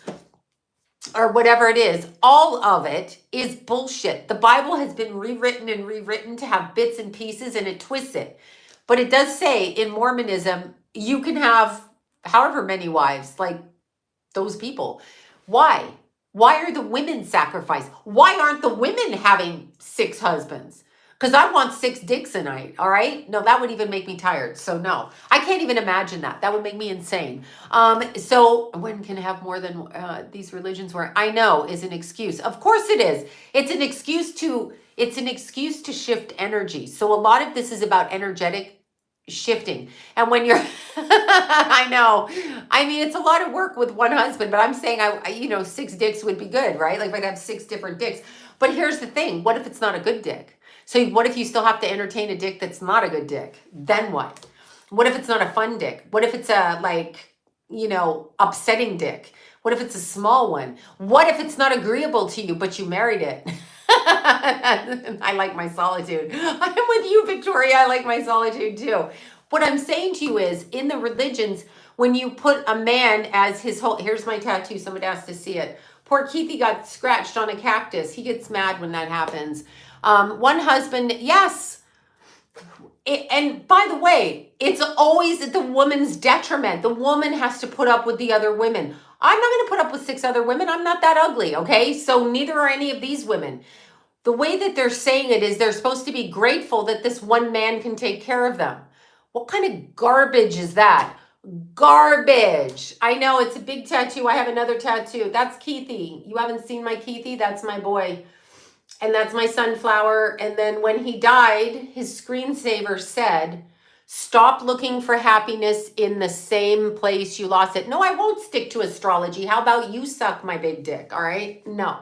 or whatever it is, all of it is bullshit. The Bible has been rewritten and rewritten to have bits and pieces, and it twists it. But it does say in Mormonism, you can have however many wives, like those people. Why? Why are the women sacrificed? Why aren't the women having 6 husbands? Because I want 6 dicks a night, all right? No, that would even make me tired. So no, I can't even imagine that. That would make me insane. So women can have more than these religions where I know is an excuse. Of course it is. It's an excuse to shift energy. So a lot of this is about energetic shifting. And when you're, I know, I mean, it's a lot of work with one husband, but I'm saying, I 6 dicks would be good, right? Like if I'd have 6 different dicks. But here's the thing. What if it's not a good dick? So what if you still have to entertain a dick that's not a good dick? Then what? What if it's not a fun dick? What if it's a upsetting dick? What if it's a small one? What if it's not agreeable to you, but you married it? I like my solitude. I'm with you, Victoria. I like my solitude too. What I'm saying to you is, in the religions, when you put a man as his whole, here's my tattoo. Somebody has to see it. Poor Keithy got scratched on a cactus. He gets mad when that happens. One husband, yes. And by the way, it's always at the woman's detriment. The woman has to put up with the other women. I'm not going to put up with 6 other women. I'm not that ugly, okay? So neither are any of these women. The way that they're saying it is they're supposed to be grateful that this one man can take care of them. What kind of garbage is that? Garbage. I know, it's a big tattoo. I have another tattoo. That's Keithy. You haven't seen my Keithy? That's my boy. And that's my sunflower. And then when he died, his screensaver said, stop looking for happiness in the same place you lost it. No, I won't stick to astrology. How about you suck my big dick? All right. No.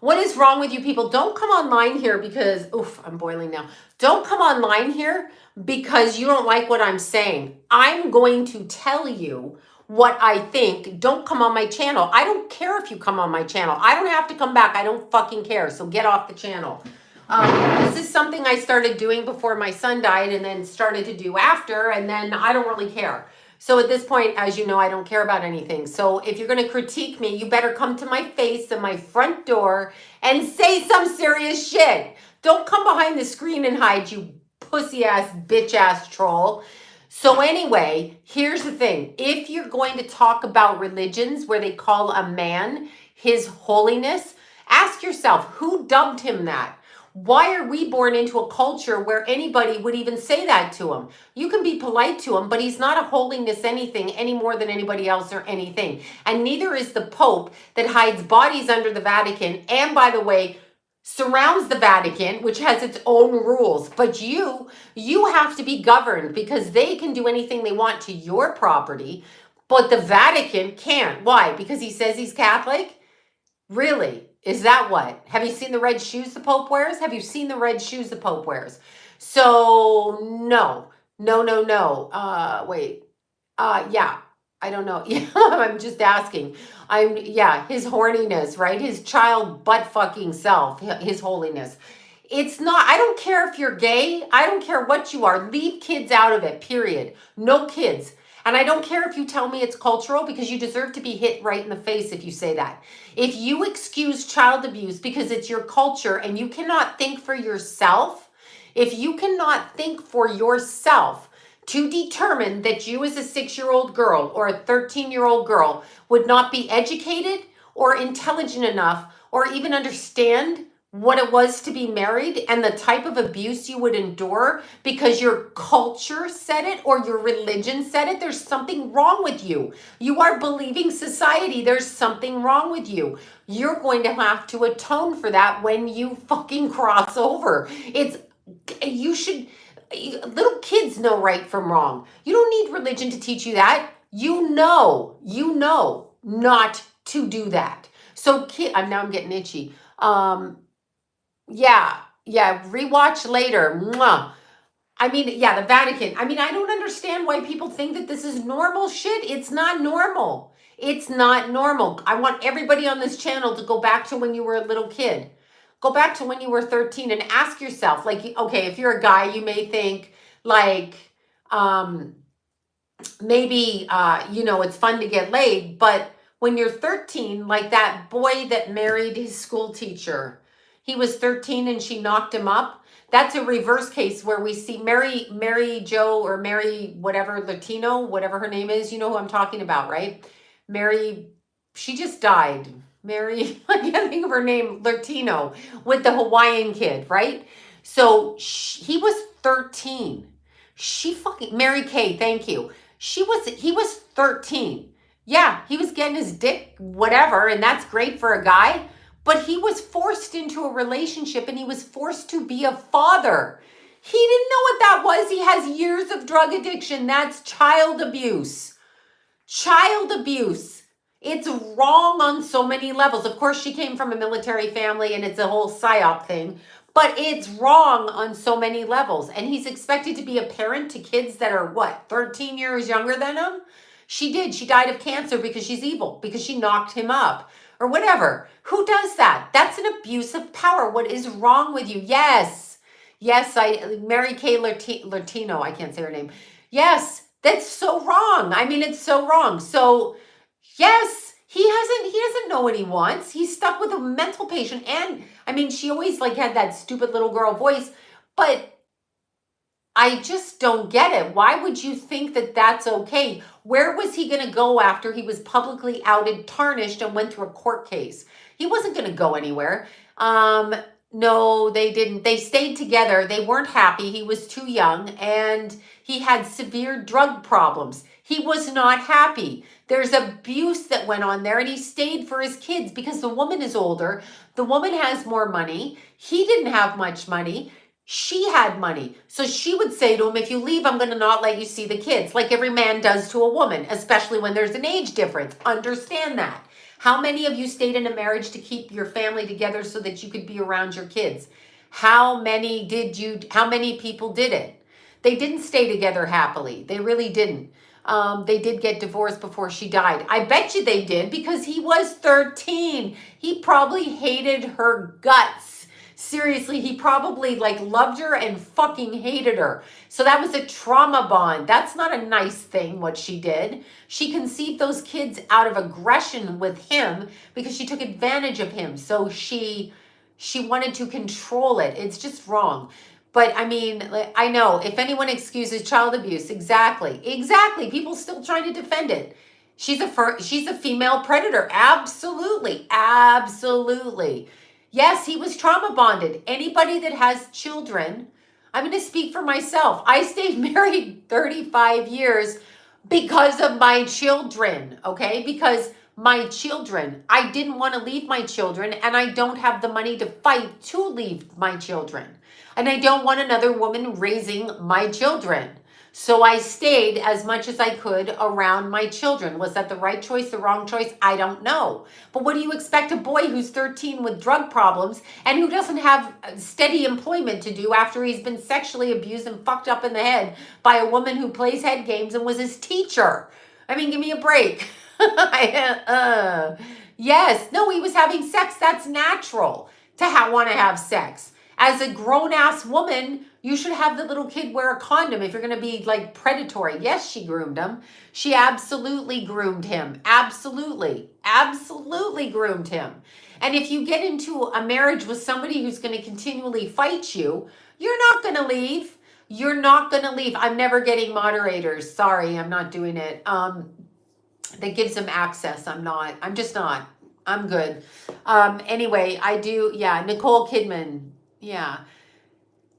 What is wrong with you people? Don't come online here because, oof, I'm boiling now. Don't come online here because you don't like what I'm saying. I'm going to tell you what I think. Don't come on my channel. I don't care if you come on my channel. I don't have to come back. I don't fucking care. So get off the channel. This is something I started doing before my son died and then started to do after, and then I don't really care. So at this point, as you know, I don't care about anything. So if you're going to critique me, you better come to my face and my front door and say some serious shit. Don't come behind the screen and hide, you pussy-ass, bitch-ass troll. So anyway, here's the thing. If you're going to talk about religions where they call a man his holiness, ask yourself, who dubbed him that? Why are we born into a culture where anybody would even say that to him? You can be polite to him, but he's not a holiness anything any more than anybody else or anything. And neither is the Pope that hides bodies under the Vatican. And by the way, surrounds the Vatican, which has its own rules. But you have to be governed because they can do anything they want to your property, but the Vatican can't. Why? Because he says he's Catholic? Really? Is that what? Have you seen the red shoes the Pope wears? Have you seen the red shoes the Pope wears? So no. Wait. Yeah. I don't know. Yeah, I'm just asking. His horniness, right? His child butt fucking self, his holiness. It's not, I don't care if you're gay. I don't care what you are. Leave kids out of it, period. No kids. And I don't care if you tell me it's cultural because you deserve to be hit right in the face if you say that. If you excuse child abuse because it's your culture and you cannot think for yourself, if you cannot think for yourself, to determine that you as a 6-year-old girl or a 13-year-old girl would not be educated or intelligent enough or even understand what it was to be married and the type of abuse you would endure because your culture said it or your religion said it, there's something wrong with you. You are believing society. There's something wrong with you. You're going to have to atone for that when you fucking cross over. You should, little kids know right from wrong. You don't need religion to teach you that. You know not to do that. So now I'm getting itchy. Yeah, rewatch later. Mwah. I mean, yeah, the Vatican. I mean, I don't understand why people think that this is normal shit. It's not normal. It's not normal. I want everybody on this channel to go back to when you were a little kid. Go back to when you were 13 and ask yourself, like, okay, if you're a guy, you may think like, maybe, it's fun to get laid, but when you're 13, like that boy that married his school teacher, he was 13 and she knocked him up. That's a reverse case where we see Mary Joe or Mary whatever Latino, whatever her name is. You know who I'm talking about, right? Mary, she just died. Mary, I can't think of her name, Latino, with the Hawaiian kid, right? So he was 13. Mary Kay, thank you. He was 13. Yeah, he was getting his dick, whatever, and that's great for a guy. But he was forced into a relationship and he was forced to be a father. He didn't know what that was. He has years of drug addiction. That's child abuse. Child abuse. It's wrong on so many levels. Of course, she came from a military family and it's a whole psyop thing, but it's wrong on so many levels. And he's expected to be a parent to kids that are, 13 years younger than him? She did. She died of cancer because she's evil, because she knocked him up. Or whatever. Who does that? That's an abuse of power. What is wrong with you? Yes, Mary Kay Latino, I can't say her name. Yes, that's so wrong. I mean, it's so wrong. So, yes, he doesn't know what he wants. He's stuck with a mental patient. And, I mean, she always had that stupid little girl voice. But I just don't get it. Why would you think that that's okay? Where was he going to go after he was publicly outed, tarnished, and went through a court case? He wasn't going to go anywhere. No, they didn't. They stayed together. They weren't happy. He was too young, and he had severe drug problems. He was not happy. There's abuse that went on there, and he stayed for his kids because the woman is older. The woman has more money. He didn't have much money. She had money. So she would say to him, if you leave, I'm going to not let you see the kids, like every man does to a woman, especially when there's an age difference. Understand that. How many of you stayed in a marriage to keep your family together so that you could be around your kids? How many people did it? They didn't stay together happily. They really didn't. They did get divorced before she died. I bet you they did because he was 13. He probably hated her guts. Seriously, he probably loved her and fucking hated her. So that was a trauma bond. That's not a nice thing what she did. She conceived those kids out of aggression with him because she took advantage of him. So she wanted to control it. It's just wrong. But I mean, I know if anyone excuses child abuse, exactly. People still trying to defend it. She's a female predator. Absolutely. Yes, he was trauma bonded. Anybody that has children, I'm going to speak for myself. I stayed married 35 years because of my children, okay? Because my children, I didn't want to leave my children, and I don't have the money to fight to leave my children. And I don't want another woman raising my children. So I stayed as much as I could around my children. Was that the right choice, the wrong choice? I don't know. But what do you expect a boy who's 13 with drug problems and who doesn't have steady employment to do after he's been sexually abused and fucked up in the head by a woman who plays head games and was his teacher? I mean, give me a break. Yes, no, he was having sex. That's natural to want to have sex. As a grown-ass woman, you should have the little kid wear a condom if you're going to be predatory. Yes, she groomed him. She absolutely groomed him. Absolutely groomed him. And if you get into a marriage with somebody who's going to continually fight you, you're not going to leave. You're not going to leave. I'm never getting moderators. Sorry, I'm not doing it. That gives them access. I'm just not. I'm good. Anyway, I do. Yeah, Nicole Kidman. Yeah.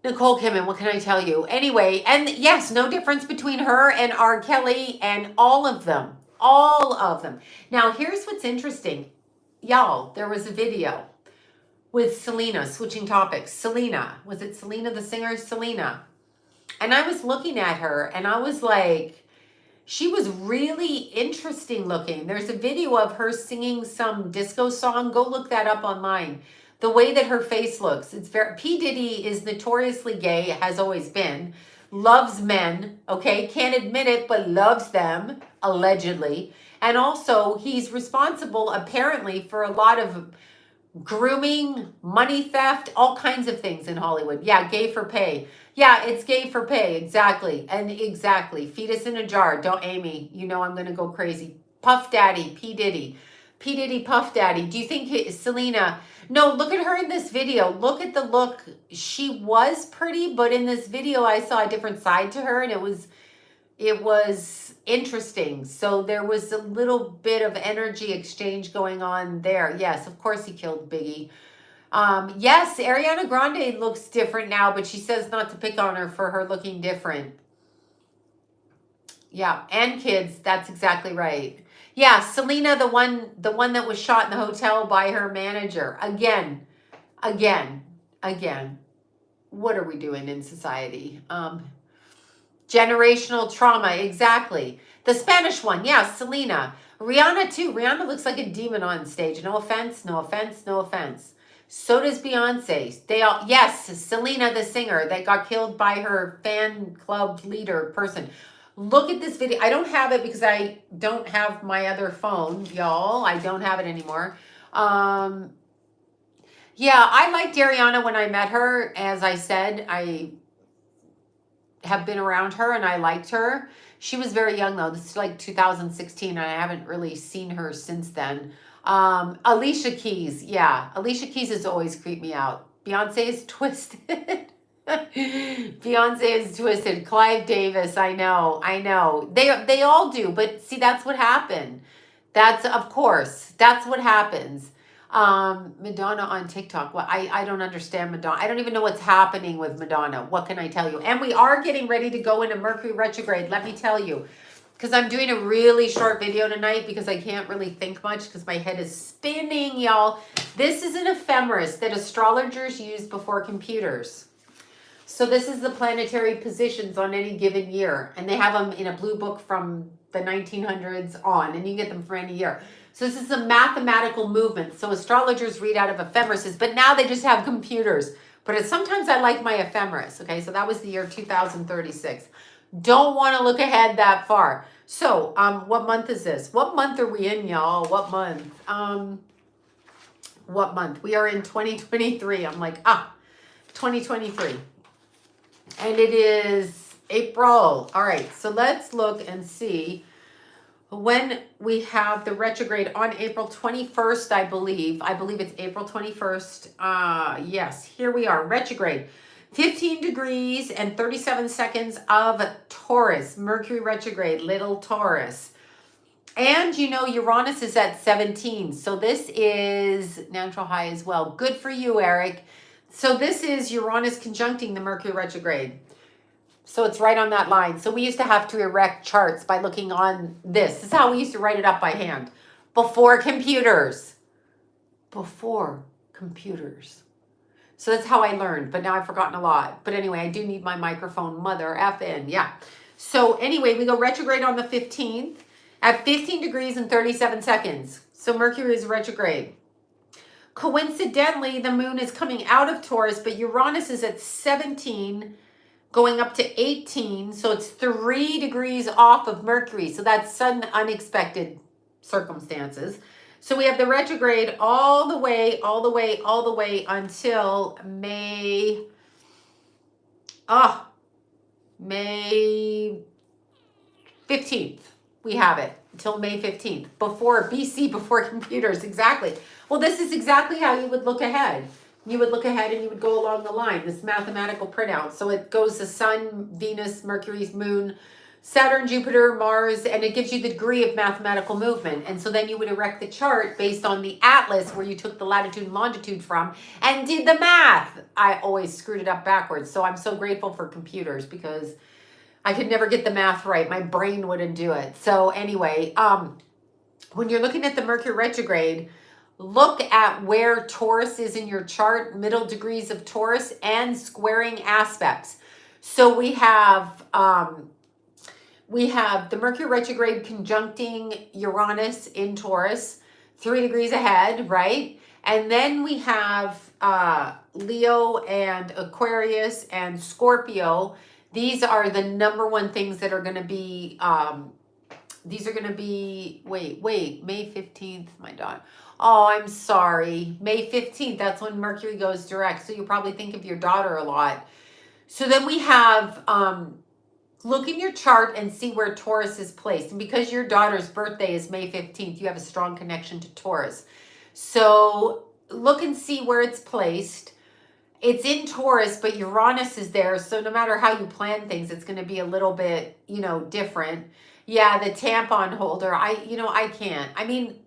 Nicole Kidman, what can I tell you? Anyway, and yes, no difference between her and R. Kelly and all of them. All of them. Now, here's what's interesting. Y'all, there was a video with Selena, switching topics. Selena, was it Selena the singer? Selena. And I was looking at her and I was like, she was really interesting looking. There's a video of her singing some disco song. Go look that up online. The way that her face looks, it's very, P. Diddy is notoriously gay, has always been, loves men, okay? Can't admit it, but loves them, allegedly. And also, he's responsible, apparently, for a lot of grooming, money theft, all kinds of things in Hollywood. Yeah, gay for pay. Yeah, it's gay for pay, exactly. And exactly, fetus in a jar. Don't, Amy, you know I'm going to go crazy. Puff Daddy, P. Diddy. P. Diddy, Puff Daddy. Do you think Selena... No, look at her in this video. Look at the look. She was pretty, but in this video, I saw a different side to her, and it was interesting. So there was a little bit of energy exchange going on there. Yes, of course he killed Biggie. Yes, Ariana Grande looks different now, but she says not to pick on her for her looking different. Yeah, and kids, that's exactly right. Yeah, Selena, the one that was shot in the hotel by her manager. Again. What are we doing in society? Generational trauma, exactly. The Spanish one, yeah, Selena. Rihanna too. Rihanna looks like a demon on stage. No offense, no offense, no offense. So does Beyonce. They all, yes, Selena the singer that got killed by her fan club leader person. Look at this video. I don't have it because I don't have my other phone, y'all. I don't have it anymore. Yeah, I liked Ariana when I met her. As I said, I have been around her and I liked her. She was very young though. This is like 2016 and I haven't really seen her since then. Alicia Keys. Yeah, Alicia Keys has always creeped me out. Beyonce is twisted. Beyonce is twisted. Clive Davis, I know. They all do, but see, that's what happened. Of course, that's what happens. Madonna on TikTok. Well, I don't understand Madonna. I don't even know what's happening with Madonna. What can I tell you? And we are getting ready to go into Mercury retrograde, let me tell you. Because I'm doing a really short video tonight because I can't really think much because my head is spinning, y'all. This is an ephemeris that astrologers use before computers. So this is the planetary positions on any given year. And they have them in a blue book from the 1900s on. And you get them for any year. So this is a mathematical movement. So astrologers read out of ephemerises. But now they just have computers. But sometimes I like my ephemeris. Okay, so that was the year 2036. Don't want to look ahead that far. So what month is this? What month are we in, y'all? What month? What month? We are in 2023. I'm like, 2023. And it is April. All right, so let's look and see when we have the retrograde on April 21st, I believe. I believe it's April 21st. Yes, here we are, retrograde. 15 degrees and 37 seconds of Taurus, Mercury retrograde, little Taurus. And you know, Uranus is at 17. So this is natural high as well. Good for you, Eric. So this is Uranus conjuncting the Mercury retrograde. So it's right on that line. So we used to have to erect charts by looking on this. This is how we used to write it up by hand. Before computers. Before computers. So that's how I learned, but now I've forgotten a lot. But anyway, I do need my microphone, mother effing, yeah. So anyway, we go retrograde on the 15th at 15 degrees and 37 seconds. So Mercury is retrograde. Coincidentally, the moon is coming out of Taurus, but Uranus is at 17, going up to 18. So it's 3 degrees off of Mercury. So that's sudden, unexpected circumstances. So we have the retrograde all the way until May 15th. We have it until May 15th, before BC, before computers, exactly. Well, this is exactly how you would look ahead. you would look ahead and you would go along the line, this mathematical printout. So it goes the sun, Venus, Mercury's moon, Saturn, Jupiter, Mars, and it gives you the degree of mathematical movement. And so then you would erect the chart based on the atlas where you took the latitude and longitude from and did the math. I always screwed it up backwards. So I'm so grateful for computers because I could never get the math right. My brain wouldn't do it. So anyway, when you're looking at the Mercury retrograde, look at where Taurus is in your chart, middle degrees of Taurus, and squaring aspects. So we have the Mercury retrograde conjuncting Uranus in Taurus, 3 degrees ahead, right? And then we have Leo and Aquarius and Scorpio. These are the number one things that are going to be, these are going to be, wait, May 15th, my daughter. Oh, I'm sorry. May 15th, that's when Mercury goes direct. So you probably think of your daughter a lot. So then we have, look in your chart and see where Taurus is placed. And because your daughter's birthday is May 15th, you have a strong connection to Taurus. So look and see where it's placed. It's in Taurus, but Uranus is there. So no matter how you plan things, it's going to be a little bit, different. Yeah, the tampon holder. I can't. I mean,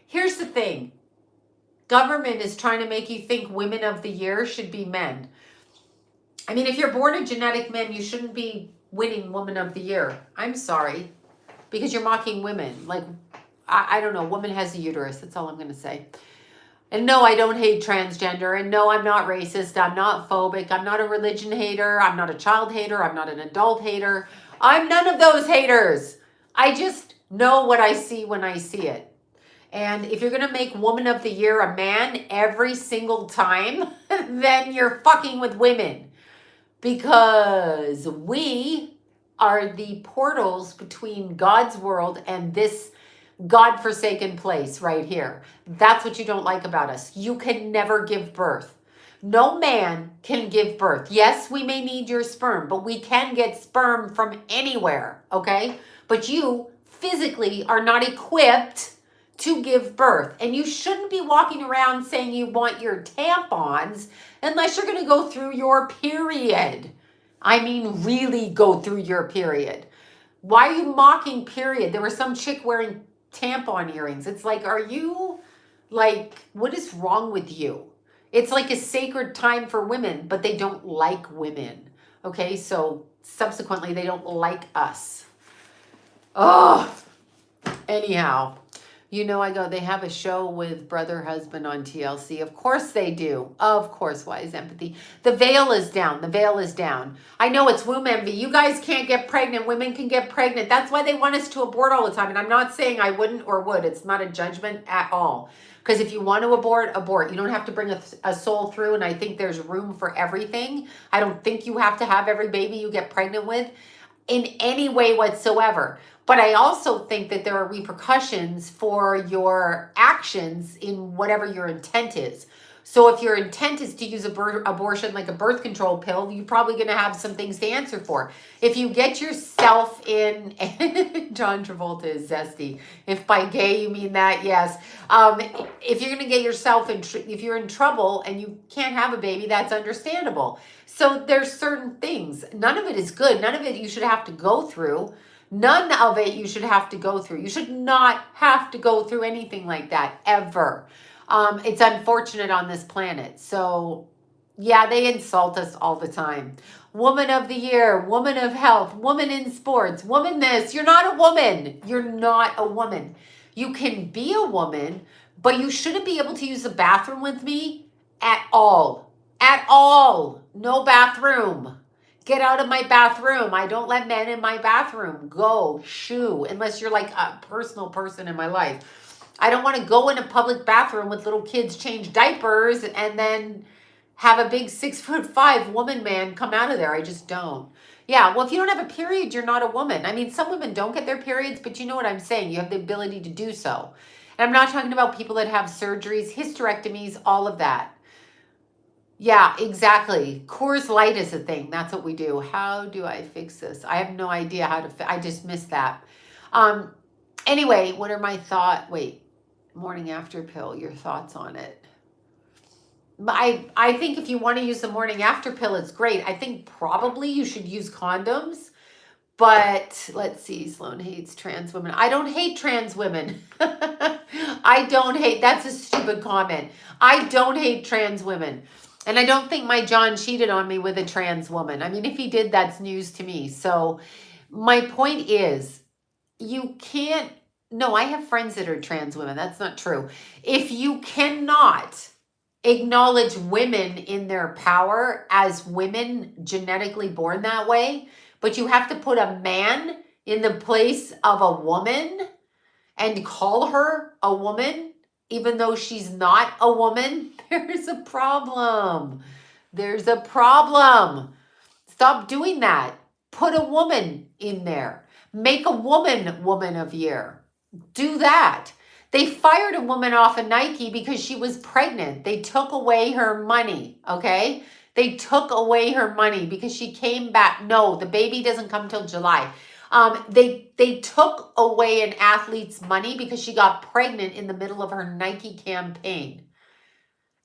here's the thing. Government is trying to make you think women of the year should be men. I mean, if you're born a genetic man, you shouldn't be winning woman of the year. I'm sorry. Because you're mocking women. Like, I don't know. Woman has a uterus. That's all I'm going to say. And no, I don't hate transgender. And no, I'm not racist. I'm not phobic. I'm not a religion hater. I'm not a child hater. I'm not an adult hater. I'm none of those haters. I just know what I see when I see it. And if you're going to make woman of the year a man every single time, then you're fucking with women. Because we are the portals between God's world and this God-forsaken place right here. That's what you don't like about us. You can never give birth. No man can give birth. Yes, we may need your sperm, but we can get sperm from anywhere, okay? But you physically are not equipped to give birth. And you shouldn't be walking around saying you want your tampons unless you're going to go through your period. I mean, really go through your period. Why are you mocking period? There was some chick wearing tampon earrings. It's like, what is wrong with you? It's like a sacred time for women, but they don't like women. Okay, so subsequently, they don't like us. Oh, anyhow. They have a show with brother husband on TLC. Of course they do. Of course. Why is empathy? The veil is down. The veil is down. I know it's womb envy. You guys can't get pregnant. Women can get pregnant. That's why they want us to abort all the time. And I'm not saying I wouldn't or would. It's not a judgment at all. Because if you want to abort, abort. You don't have to bring a soul through. And I think there's room for everything. I don't think you have to have every baby you get pregnant with in any way whatsoever. But I also think that there are repercussions for your actions in whatever your intent is. So if your intent is to use abortion like a birth control pill, you're probably going to have some things to answer for. If you get yourself in, John Travolta is zesty. If by gay you mean that, yes. If you're going to get yourself in, if you're in trouble and you can't have a baby, that's understandable. So there's certain things. None of it is good. None of it you should have to go through. None of it you should have to go through. You should not have to go through anything like that, ever. It's unfortunate on this planet. So, yeah, they insult us all the time. Woman of the year, woman of health, woman in sports, woman this. You're not a woman. You're not a woman. You can be a woman, but you shouldn't be able to use the bathroom with me at all. At all. No bathroom. Get out of my bathroom. I don't let men in my bathroom. Go, shoo, unless you're like a personal person in my life. I don't want to go in a public bathroom with little kids change diapers and then have a big 6'5" woman man come out of there. I just don't. Yeah, well, if you don't have a period, you're not a woman. I mean, some women don't get their periods, but you know what I'm saying. You have the ability to do so. And I'm not talking about people that have surgeries, hysterectomies, all of that. Yeah, exactly. Coors Light is a thing. That's what we do. How do I fix this? I have no idea how to I just missed that. Anyway, what are my thoughts? Wait, morning after pill, your thoughts on it. I think if you want to use the morning after pill, it's great. I think probably you should use condoms. But let's see, Sloan hates trans women. I don't hate trans women. I don't hate, that's a stupid comment. I don't hate trans women. And I don't think my John cheated on me with a trans woman. I mean, if he did, that's news to me. So my point is, you can't, no, I have friends that are trans women. That's not true. If you cannot acknowledge women in their power as women genetically born that way, but you have to put a man in the place of a woman and call her a woman, even though she's not a woman, there's a problem. There's a problem. Stop doing that. Put a woman in there. Make a woman woman of year. Do that. They fired a woman off of Nike because she was pregnant. They took away her money, okay? They took away her money because she came back. No, the baby doesn't come till July. They took away an athlete's money because she got pregnant in the middle of her Nike campaign.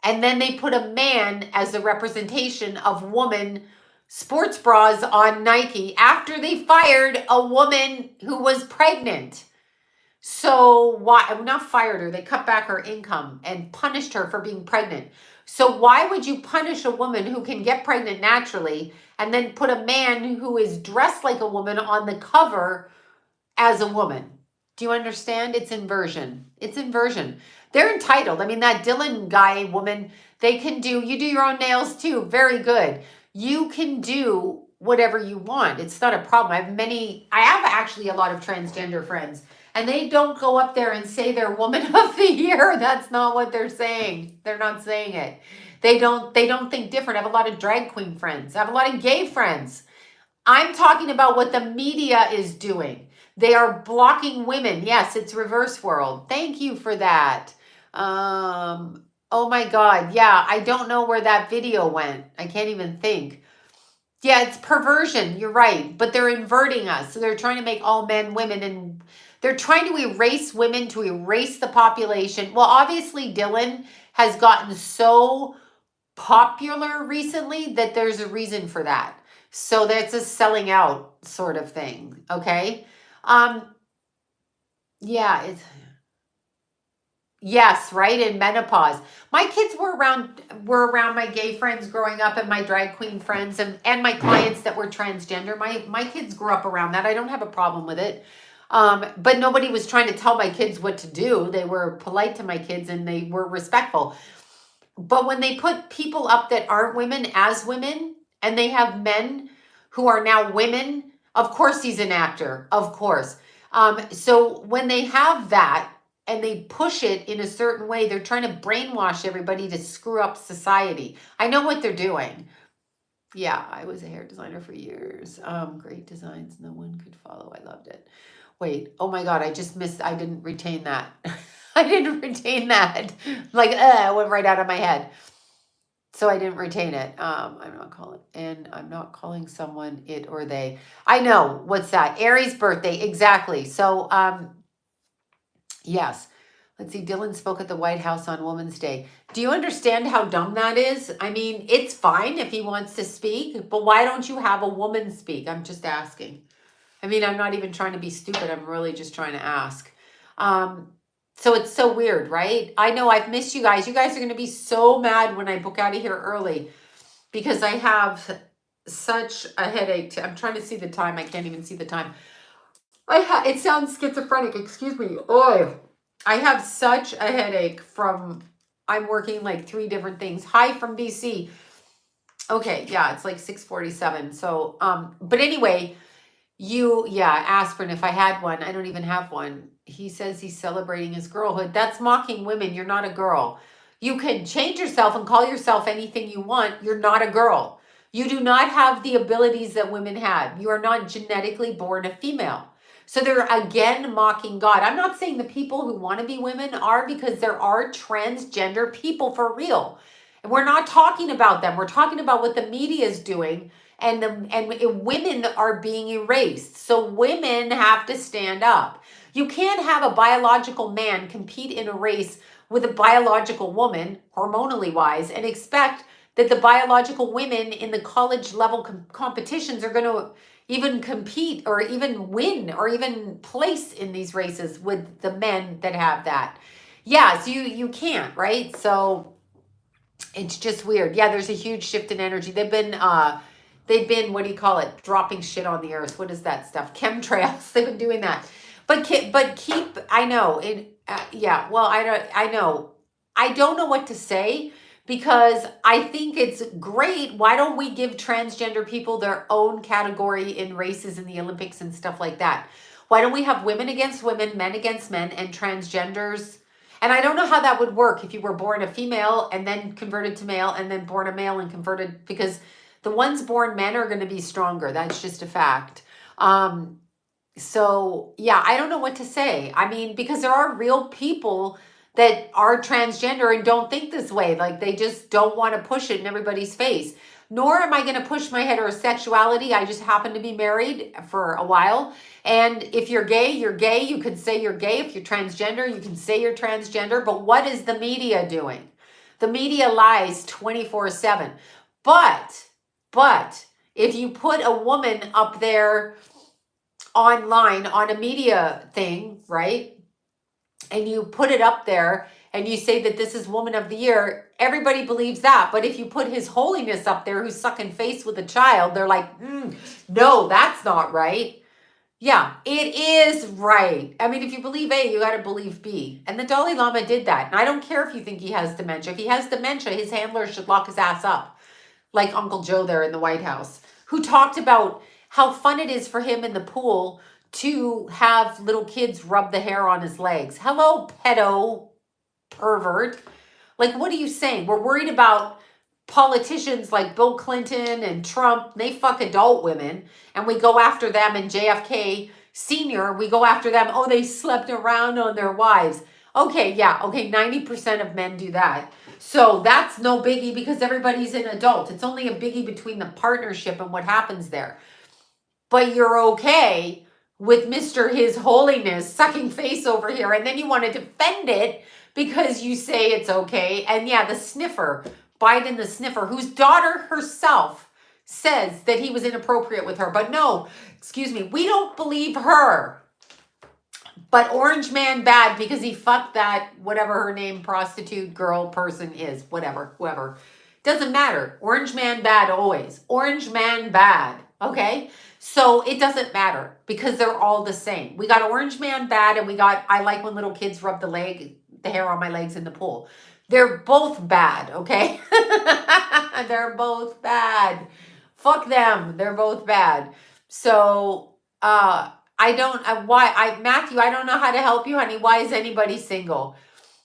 And then they put a man as the representation of woman sports bras on Nike after they fired a woman who was pregnant. So why, not fired her, they cut back her income and punished her for being pregnant. So why would you punish a woman who can get pregnant naturally and then put a man who is dressed like a woman on the cover as a woman? Do you understand? It's inversion. It's inversion. They're entitled. I mean, that Dylan guy, woman, they can do, you do your own nails too. Very good. You can do whatever you want. It's not a problem. I have actually a lot of transgender friends, and they don't go up there and say they're woman of the year. That's not what they're saying. They're not saying it. They don't think different. I have a lot of drag queen friends. I have a lot of gay friends. I'm talking about what the media is doing. They are blocking women. Yes, it's reverse world. Thank you for that. Oh my God. Yeah, I don't know where that video went. I can't even think. Yeah, it's perversion. You're right. But they're inverting us. So they're trying to make all men women, and they're trying to erase women, to erase the population. Well, obviously Dylan has gotten so popular recently that there's a reason for that. So that's a selling out sort of thing. Okay. Yeah, it's, yes, right, in menopause. My kids were around my gay friends growing up, and my drag queen friends, and my clients that were transgender. My kids grew up around that. I don't have a problem with it. But nobody was trying to tell my kids what to do. They were polite to my kids and they were respectful. But when they put people up that aren't women as women, and they have men who are now women, of course he's an actor, of course. So when they have that and they push it in a certain way, they're trying to brainwash everybody to screw up society. I know what they're doing. Yeah, I was a hair designer for years. Great designs, no one could follow. I loved it. Wait, oh my God, I just missed, I didn't retain that. I didn't retain that. Like, it went right out of my head. So I didn't retain it. I'm not calling someone it or they. I know, what's that? Aries birthday, exactly. So, yes. Let's see, Dylan spoke at the White House on Women's Day. Do you understand how dumb that is? I mean, it's fine if he wants to speak, but why don't you have a woman speak? I'm just asking. I mean, I'm not even trying to be stupid. I'm really just trying to ask. So it's so weird, right? I know I've missed you guys. You guys are going to be so mad when I book out of here early because I have such a headache. I'm trying to see the time. I can't even see the time. It sounds schizophrenic. Excuse me. Oh, I have such a headache from, I'm working like 3 different things. Hi from BC. Okay. Yeah. It's like 6:47. So, but anyway, aspirin, if I had one. I don't even have one. He says he's celebrating his girlhood. That's mocking women. You're not a girl. You can change yourself and call yourself anything you want. You're not a girl. You do not have the abilities that women have. You are not genetically born a female. So they're again mocking God. I'm not saying the people who want to be women are, because there are transgender people for real. And we're not talking about them. We're talking about what the media is doing. And women are being erased. So women have to stand up. You can't have a biological man compete in a race with a biological woman, hormonally wise, and expect that the biological women in the college level competitions are going to even compete or even win or even place in these races with the men that have that. Yeah, so you can't, right? So it's just weird. Yeah, there's a huge shift in energy. They've been what do you call it? Dropping shit on the earth. What is that stuff? Chemtrails. They've been doing that. But keep I know. Yeah, well, I know. I don't know what to say because I think it's great. Why don't we give transgender people their own category in races in the Olympics and stuff like that? Why don't we have women against women, men against men, and transgenders? And I don't know how that would work if you were born a female and then converted to male and then born a male and converted, because the ones born men are going to be stronger. That's just a fact. So yeah, I don't know what to say. I mean, because there are real people that are transgender and don't think this way. Like they just don't want to push it in everybody's face. Nor am I going to push my heterosexuality. I just happen to be married for a while. And if you're gay, you're gay. You can say you're gay. If you're transgender, you can say you're transgender. But what is the media doing? The media lies 24/7. But if you put a woman up there online on a media thing, right? And you put it up there and you say that this is Woman of the Year, everybody believes that. But if you put His Holiness up there who's sucking face with a child, they're like, no, that's not right. Yeah, it is right. I mean, if you believe A, you got to believe B. And the Dalai Lama did that. And I don't care if you think he has dementia. If he has dementia, his handlers should lock his ass up, like Uncle Joe there in the White House, who talked about how fun it is for him in the pool to have little kids rub the hair on his legs. Hello, pedo pervert. Like, what are you saying? We're worried about politicians like Bill Clinton and Trump. They fuck adult women, and we go after them. And JFK Sr., we go after them. Oh, they slept around on their wives. Okay, yeah, okay, 90% of men do that. So that's no biggie because everybody's an adult. It's only a biggie between the partnership and what happens there. But you're okay with Mr. His Holiness sucking face over here, and then you want to defend it because you say it's okay. And yeah, the sniffer, Biden the sniffer, whose daughter herself says that he was inappropriate with her. But no, excuse me, we don't believe her. But Orange Man bad because he fucked that, whatever her name, prostitute, girl, person is, whatever, whoever. Doesn't matter. Orange Man bad always. Orange Man bad, okay? So it doesn't matter because they're all the same. We got Orange Man bad and we got I like when little kids rub the hair on my legs in the pool. They're both bad, okay? They're both bad. Fuck them. They're both bad. So, Matthew, I don't know how to help you, honey. Why is anybody single?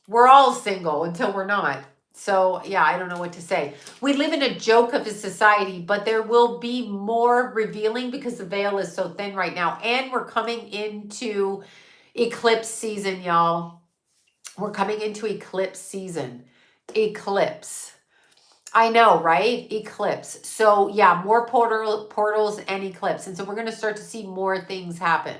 We're all single until we're not. So, yeah, I don't know what to say. We live in a joke of a society, but there will be more revealing because the veil is so thin right now. And we're coming into eclipse season, y'all. We're coming into eclipse season. Eclipse. I know, right? Eclipse. So yeah, more portals and eclipse. And so we're going to start to see more things happen.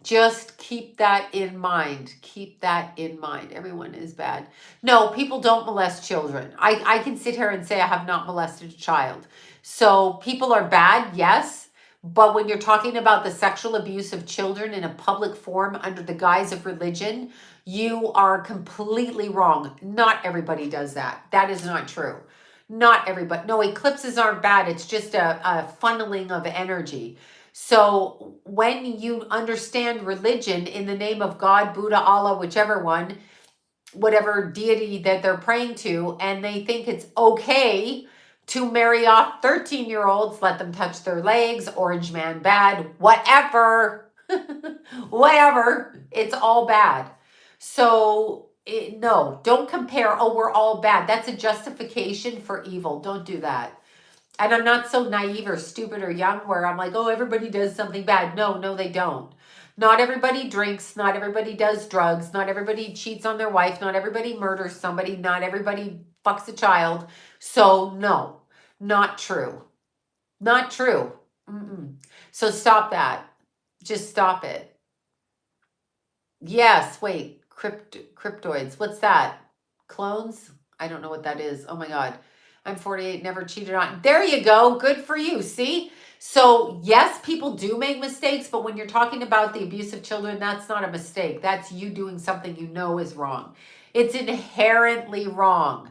Just keep that in mind. Keep that in mind. Everyone is bad. No, people don't molest children. I can sit here and say I have not molested a child. So people are bad, yes. But when you're talking about the sexual abuse of children in a public forum under the guise of religion, you are completely wrong. Not everybody does that. That is not true. Not everybody. No, eclipses aren't bad. It's just a funneling of energy. So when you understand religion in the name of God, Buddha, Allah, whichever one, whatever deity that they're praying to, and they think it's okay to marry off 13-year-olds, let them touch their legs, Orange Man bad, whatever, whatever, it's all bad. So no, don't compare, oh, we're all bad. That's a justification for evil. Don't do that. And I'm not so naive or stupid or young where I'm like, oh, everybody does something bad. No, they don't. Not everybody drinks. Not everybody does drugs. Not everybody cheats on their wife. Not everybody murders somebody. Not everybody fucks a child. So no, not true. Not true. So stop that. Just stop it. Yes, wait. Cryptoids. What's that? clones. I don't know what that is. Oh my God. I'm 48, never cheated on. There you go. Good for you. See? So yes, people do make mistakes, but when you're talking about the abuse of children, that's not a mistake. That's you doing something you know is wrong. It's inherently wrong.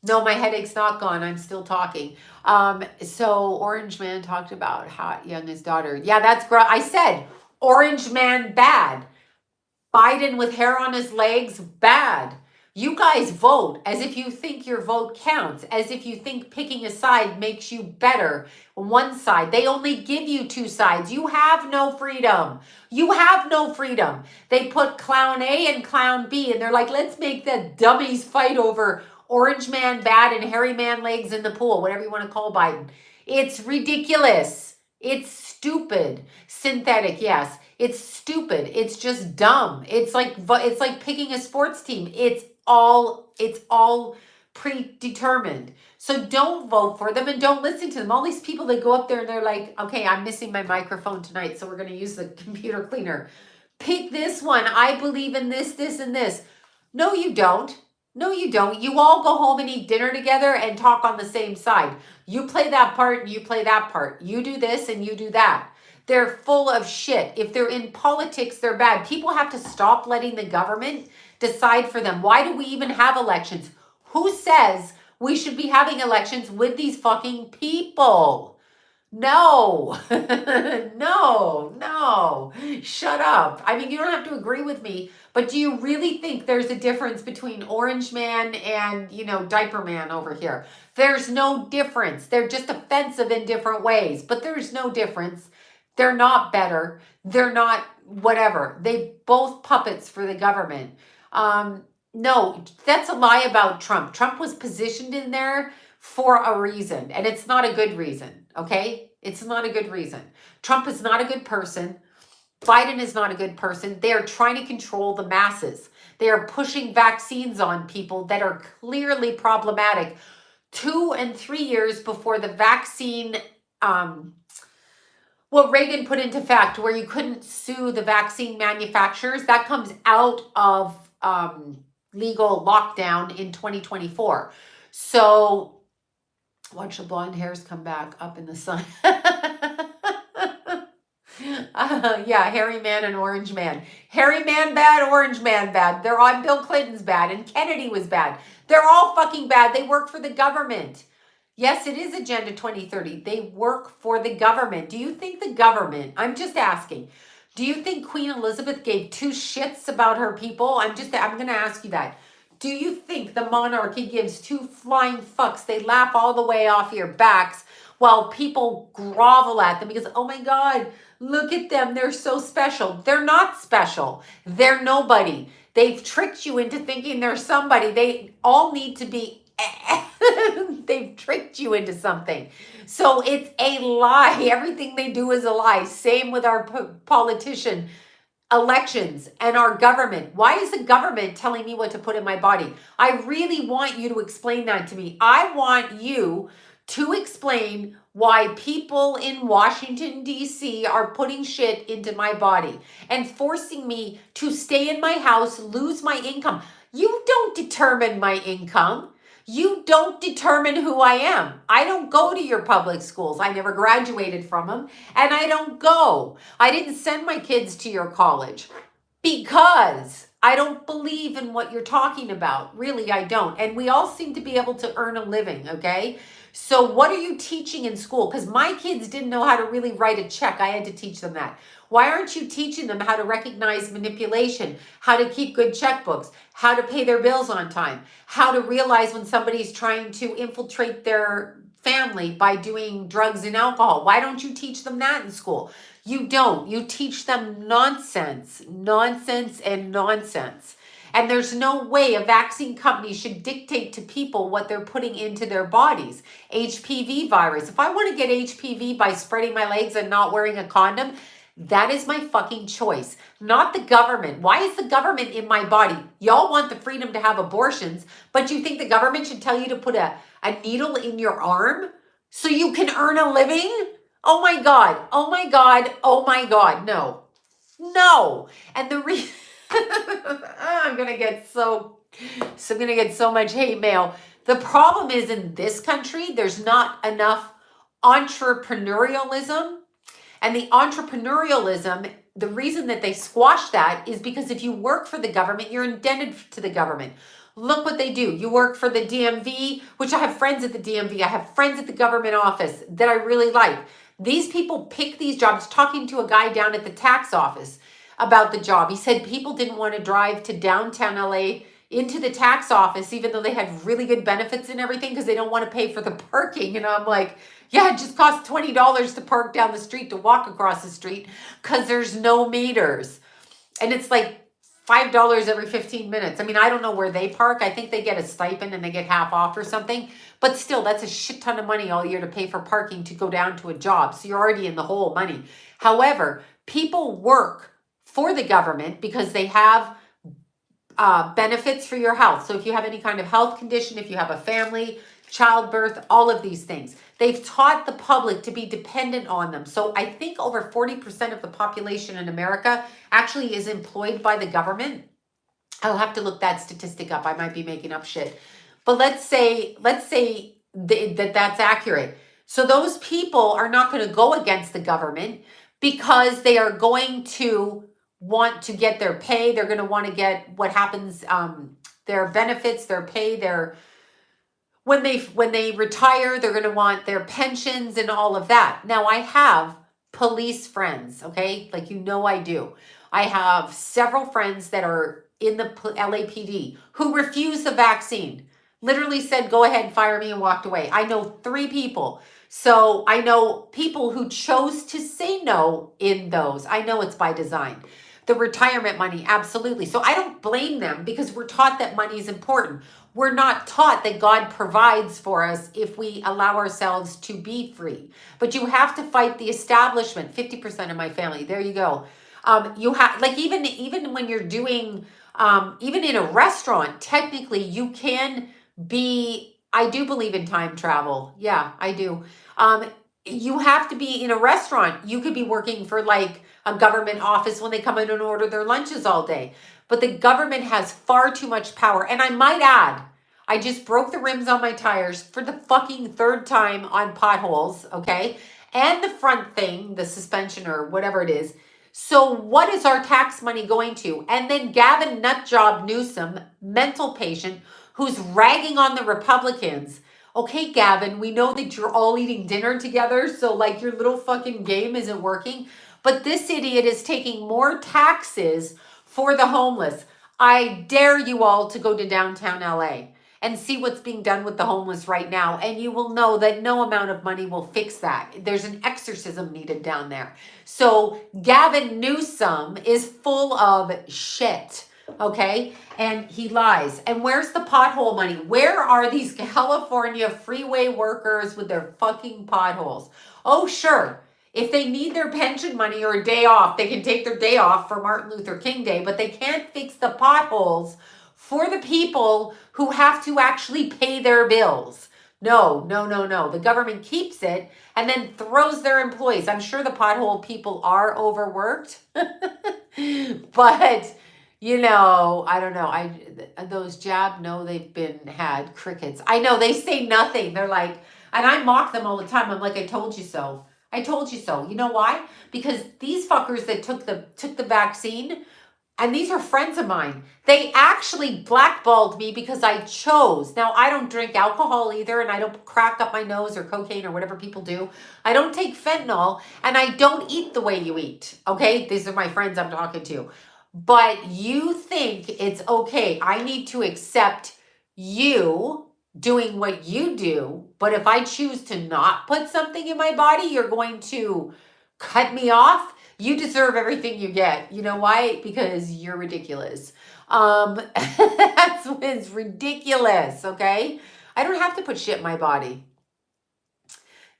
No, my headache's not gone. I'm still talking. So Orange Man talked about hot youngest daughter. Yeah, that's great. I said Orange Man bad. Biden with hair on his legs, bad. You guys vote as if you think your vote counts, as if you think picking a side makes you better. One side. They only give you two sides. You have no freedom. You have no freedom. They put clown A and clown B, and they're like, let's make the dummies fight over Orange Man bad and hairy man legs in the pool, whatever you want to call Biden. It's ridiculous. It's stupid. Synthetic, yes. It's stupid. It's just dumb. It's like picking a sports team. It's all predetermined. So don't vote for them and don't listen to them. All these people that go up there and they're like, okay, I'm missing my microphone tonight, so we're going to use the computer cleaner. Pick this one. I believe in this, this, and this. No, you don't. No, you don't. You all go home and eat dinner together and talk on the same side. You play that part and you play that part. You do this and you do that. They're full of shit. If they're in politics, they're bad. People have to stop letting the government decide for them. Why do we even have elections? Who says we should be having elections with these fucking people? No, no, shut up. I mean, you don't have to agree with me, but do you really think there's a difference between Orange Man and, Diaper Man over here? There's no difference. They're just offensive in different ways, but there's no difference. They're not better. They're not whatever. They both puppets for the government. No, that's a lie about Trump. Trump was positioned in there for a reason, and it's not a good reason, okay? It's not a good reason. Trump is not a good person. Biden is not a good person. They are trying to control the masses. They are pushing vaccines on people that are clearly problematic 2 and 3 years before the vaccine, what Reagan put into fact, where you couldn't sue the vaccine manufacturers, that comes out of legal lockdown in 2024. So watch the blonde hairs come back up in the sun. Yeah, hairy man and orange man. Hairy man bad, orange man bad. They're on Bill Clinton's bad, and Kennedy was bad. They're all fucking bad. They work for the government. Yes, it is Agenda 2030. They work for the government. Do you think the government, I'm just asking, do you think Queen Elizabeth gave two shits about her people? I'm going to ask you that. Do you think the monarchy gives two flying fucks? They laugh all the way off your backs while people grovel at them because, oh my God, look at them. They're so special. They're not special. They're nobody. They've tricked you into thinking they're somebody. They all need to be they've tricked you into something. So it's a lie. Everything they do is a lie. Same with our politician elections and our government. Why is the government telling me what to put in my body? I really want you to explain that to me. I want you to explain why people in Washington, D.C. are putting shit into my body and forcing me to stay in my house, lose my income. You don't determine my income. You don't determine who I am. I don't go to your public schools. I never graduated from them, and I don't go. I didn't send my kids to your college because I don't believe in what you're talking about. Really, I don't. And we all seem to be able to earn a living, okay? So what are you teaching in school? Because my kids didn't know how to really write a check. I had to teach them that. Why aren't you teaching them how to recognize manipulation, how to keep good checkbooks, how to pay their bills on time, how to realize when somebody's trying to infiltrate their family by doing drugs and alcohol? Why don't you teach them that in school? You don't. You teach them nonsense, nonsense, and nonsense. And there's no way a vaccine company should dictate to people what they're putting into their bodies. HPV virus. If I want to get HPV by spreading my legs and not wearing a condom, that is my fucking choice, not the government. Why is the government in my body? Y'all want the freedom to have abortions, but you think the government should tell you to put a needle in your arm so you can earn a living? Oh my God. Oh my God. Oh my God. No. No. And the reason I'm going to get so So I'm going to get so much hate mail. The problem is in this country, there's not enough entrepreneurialism. And the entrepreneurialism, the reason that they squash that is because if you work for the government, you're indebted to the government. Look what they do. You work for the DMV, which I have friends at the DMV. I have friends at the government office that I really like. These people pick these jobs. Talking to a guy down at the tax office about the job. He said people didn't want to drive to downtown LA into the tax office, even though they had really good benefits and everything, because they don't want to pay for the parking. And I'm like, yeah, it just costs $20 to park down the street, to walk across the street, because there's no meters. And it's like $5 every 15 minutes. I mean, I don't know where they park. I think they get a stipend and they get half off or something. But still, that's a shit ton of money all year to pay for parking to go down to a job. So you're already in the hole money. However, people work for the government because they have benefits for your health. So if you have any kind of health condition, if you have a family, childbirth, all of these things, they've taught the public to be dependent on them. So I think over 40% of the population in America actually is employed by the government. I'll have to look that statistic up. I might be making up shit. But let's say that that's accurate. So those people are not going to go against the government because they are going to want to get their pay. They're going to want to get what happens, their benefits, their pay, their when they retire, they're going to want their pensions and all of that. Now, I have police friends, okay? Like, I do. I have several friends that are in the LAPD who refused the vaccine. Literally said, go ahead, fire me, and walked away. I know 3 people. So I know people who chose to say no in those. I know it's by design. The retirement money, absolutely. So I don't blame them because we're taught that money is important. We're not taught that God provides for us if we allow ourselves to be free. But you have to fight the establishment. 50% of my family. There you go. You have, like, even when you're doing, even in a restaurant, technically you can be, I do believe in time travel. Yeah, I do. You have to be in a restaurant. You could be working for like a government office when they come in and order their lunches all day. But the government has far too much power. And I might add, I just broke the rims on my tires for the fucking 3rd time on potholes, okay? And the front thing, the suspension or whatever it is. So what is our tax money going to? And then Gavin Nutjob Newsom, mental patient, who's ragging on the Republicans. Okay, Gavin, we know that you're all eating dinner together, so like your little fucking game isn't working. But this idiot is taking more taxes for the homeless. I dare you all to go to downtown LA and see what's being done with the homeless right now. And you will know that no amount of money will fix that. There's an exorcism needed down there. So Gavin Newsom is full of shit. Okay, and he lies. And where's the pothole money? Where are these California freeway workers with their fucking potholes? Oh, sure. If they need their pension money or a day off, they can take their day off for Martin Luther King Day, but they can't fix the potholes for the people who have to actually pay their bills. No, no, no, no. The government keeps it and then throws their employees. I'm sure the pothole people are overworked, but I don't know. Those jab, no, they've been had crickets. I know they say nothing. They're like, and I mock them all the time. I'm like, I told you so. I told you so. You know why? Because these fuckers that took the vaccine, and these are friends of mine, they actually blackballed me because I chose. Now, I don't drink alcohol either, and I don't crack up my nose or cocaine or whatever people do. I don't take fentanyl, and I don't eat the way you eat. Okay? These are my friends I'm talking to. But you think it's okay. I need to accept you doing what you do. But if I choose to not put something in my body, you're going to cut me off. You deserve everything you get. You know why? Because you're ridiculous. That's what's ridiculous. Okay. I don't have to put shit in my body.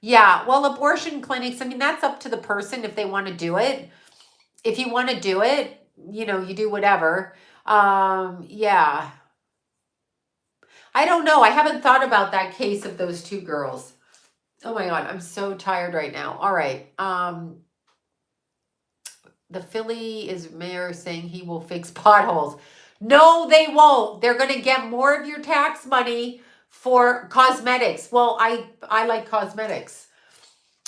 Yeah. Well, abortion clinics, I mean, that's up to the person if they want to do it. If you want to do it, you do whatever. Yeah. I don't know. I haven't thought about that case of those 2 girls. Oh my God. I'm so tired right now. All right. The Philly is mayor saying he will fix potholes. No, they won't. They're going to get more of your tax money for cosmetics. Well, I like cosmetics.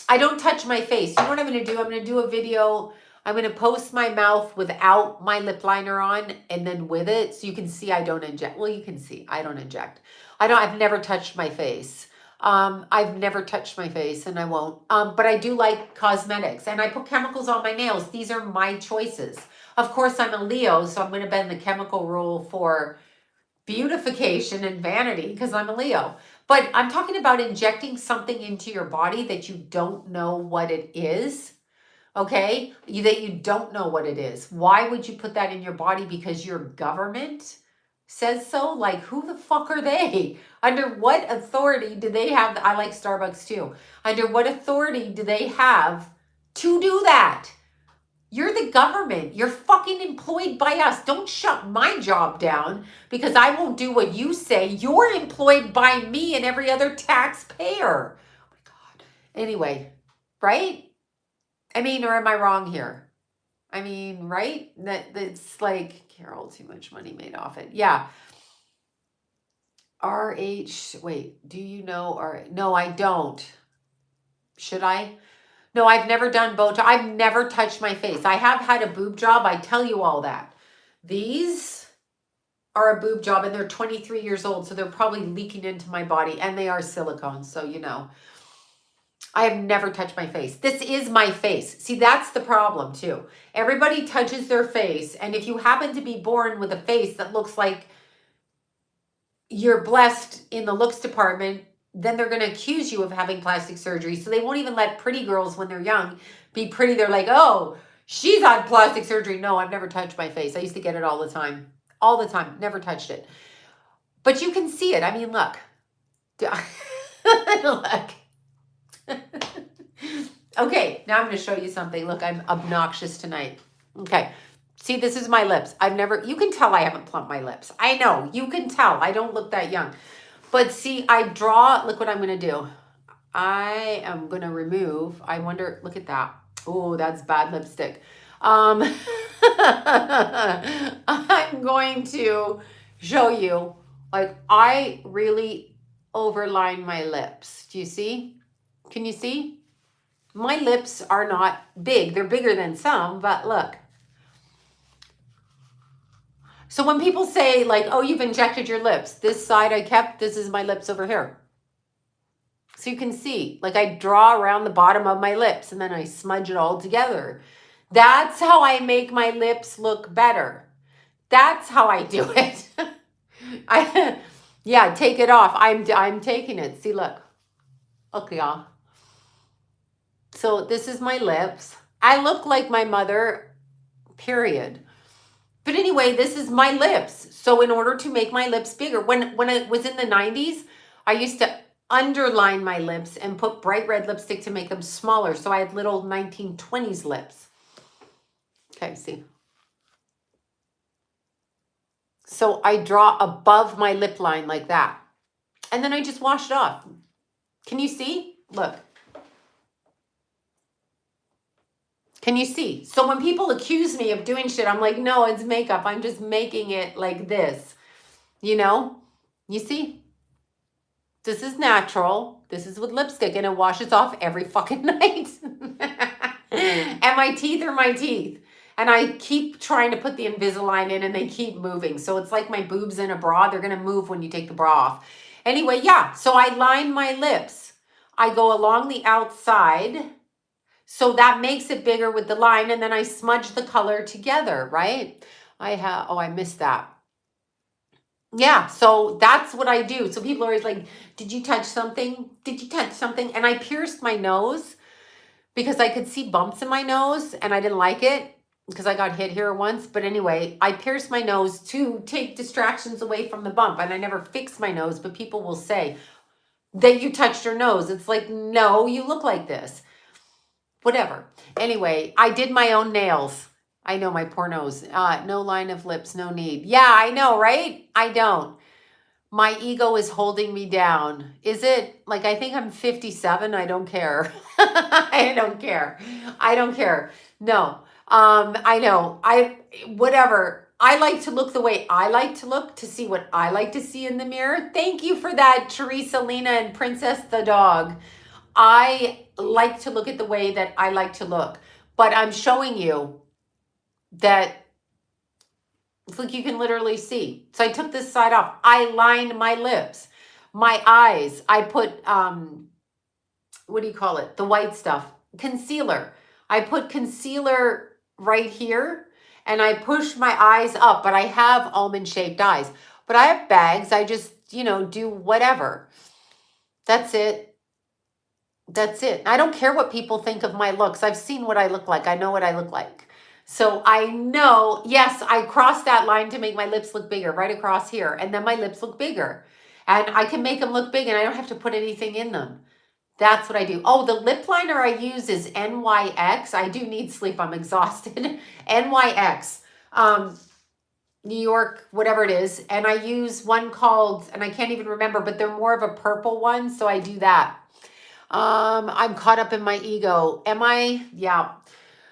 I don't touch my face. You know what I'm going to do? I'm going to do a video. I'm going to post my mouth without my lip liner on and then with it, so you can see I don't inject. Well, you can see I don't inject. I've never touched my face. I've never touched my face and I won't. But I do like cosmetics and I put chemicals on my nails. These are my choices. Of course, I'm a Leo, so I'm going to bend the chemical rule for beautification and vanity because I'm a Leo. But I'm talking about injecting something into your body that you don't know what it is. Okay? That you don't know what it is. Why would you put that in your body? Because your government says so? Like, who the fuck are they? Under what authority do they have? I like Starbucks too. Under what authority do they have to do that? You're the government. You're fucking employed by us. Don't shut my job down because I won't do what you say. You're employed by me and every other taxpayer. Oh my God. Anyway, right? I mean, or am I wrong here? I mean, right? That's like, Carol, too much money made off it. Yeah. wait, do you know? No, I don't. Should I? No, I've never done Botox. I've never touched my face. I have had a boob job. I tell you all that. These are a boob job and they're 23 years old. So they're probably leaking into my body and they are silicone. So, you know, I have never touched my face. This is my face. See, that's the problem too. Everybody touches their face. And if you happen to be born with a face that looks like you're blessed in the looks department, then they're going to accuse you of having plastic surgery. So they won't even let pretty girls when they're young be pretty. They're like, oh, she's had plastic surgery. No, I've never touched my face. I used to get it all the time. All the time. Never touched it. But you can see it. I mean, look. Look. Okay, now I'm going to show you something. Look, I'm obnoxious tonight. Okay. See, this is my lips. You can tell I haven't plumped my lips. I know. You can tell. I don't look that young. But see, I draw, look what I'm going to do. I am going to remove, I wonder, look at that. Oh, that's bad lipstick. I'm going to show you, like, I really overline my lips. Do you see? Can you see? My lips are not big. They're bigger than some, but look. So when people say like, oh, you've injected your lips, this side I kept, this is my lips over here. So you can see, like I draw around the bottom of my lips and then I smudge it all together. That's how I make my lips look better. That's how I do it. Yeah, take it off. I'm taking it. See, look. Okay, y'all. So this is my lips. I look like my mother, period. But anyway, this is my lips. So in order to make my lips bigger, when I was in the 90s, I used to underline my lips and put bright red lipstick to make them smaller. So I had little 1920s lips. Okay, see. So I draw above my lip line like that. And then I just wash it off. Can you see? Look. Can you see? So when people accuse me of doing shit, I'm like, no, it's makeup. I'm just making it like this. You know? You see? This is natural. This is with lipstick and it washes off every fucking night. And my teeth are my teeth. And I keep trying to put the Invisalign in and they keep moving. So it's like my boobs in a bra. They're going to move when you take the bra off. Anyway, yeah. So I line my lips. I go along the outside. So that makes it bigger with the line. And then I smudge the color together, right? I missed that. Yeah, so that's what I do. So people are always like, did you touch something? Did you touch something? And I pierced my nose because I could see bumps in my nose and I didn't like it because I got hit here once. But anyway, I pierced my nose to take distractions away from the bump. And I never fixed my nose, but people will say that you touched your nose. It's like, no, you look like this. Whatever. Anyway, I did my own nails. I know, my poor nose. No line of lips, no need. Yeah, I know, right? I don't. My ego is holding me down. Is it? Like, I think I'm 57. I don't care. I don't care. I don't care. No. I know. Whatever. I like to look the way I like to look to see what I like to see in the mirror. Thank you for that, Teresa, Lena, and Princess the dog. I like to look at the way that I like to look, but I'm showing you that, look, you can literally see. So I took this side off. I lined my lips, my eyes. I put, what do you call it? The white stuff, concealer. I put concealer right here and I push my eyes up, but I have almond shaped eyes, but I have bags. I just, do whatever. That's it. That's it. I don't care what people think of my looks. I've seen what I look like. I know what I look like. So I know, yes, I crossed that line to make my lips look bigger right across here. And then my lips look bigger. And I can make them look big and I don't have to put anything in them. That's what I do. Oh, the lip liner I use is NYX. I do need sleep. I'm exhausted. NYX. New York, whatever it is. And I use one called, and I can't even remember, but they're more of a purple one. So I do that. I'm caught up in my ego. Am I? Yeah.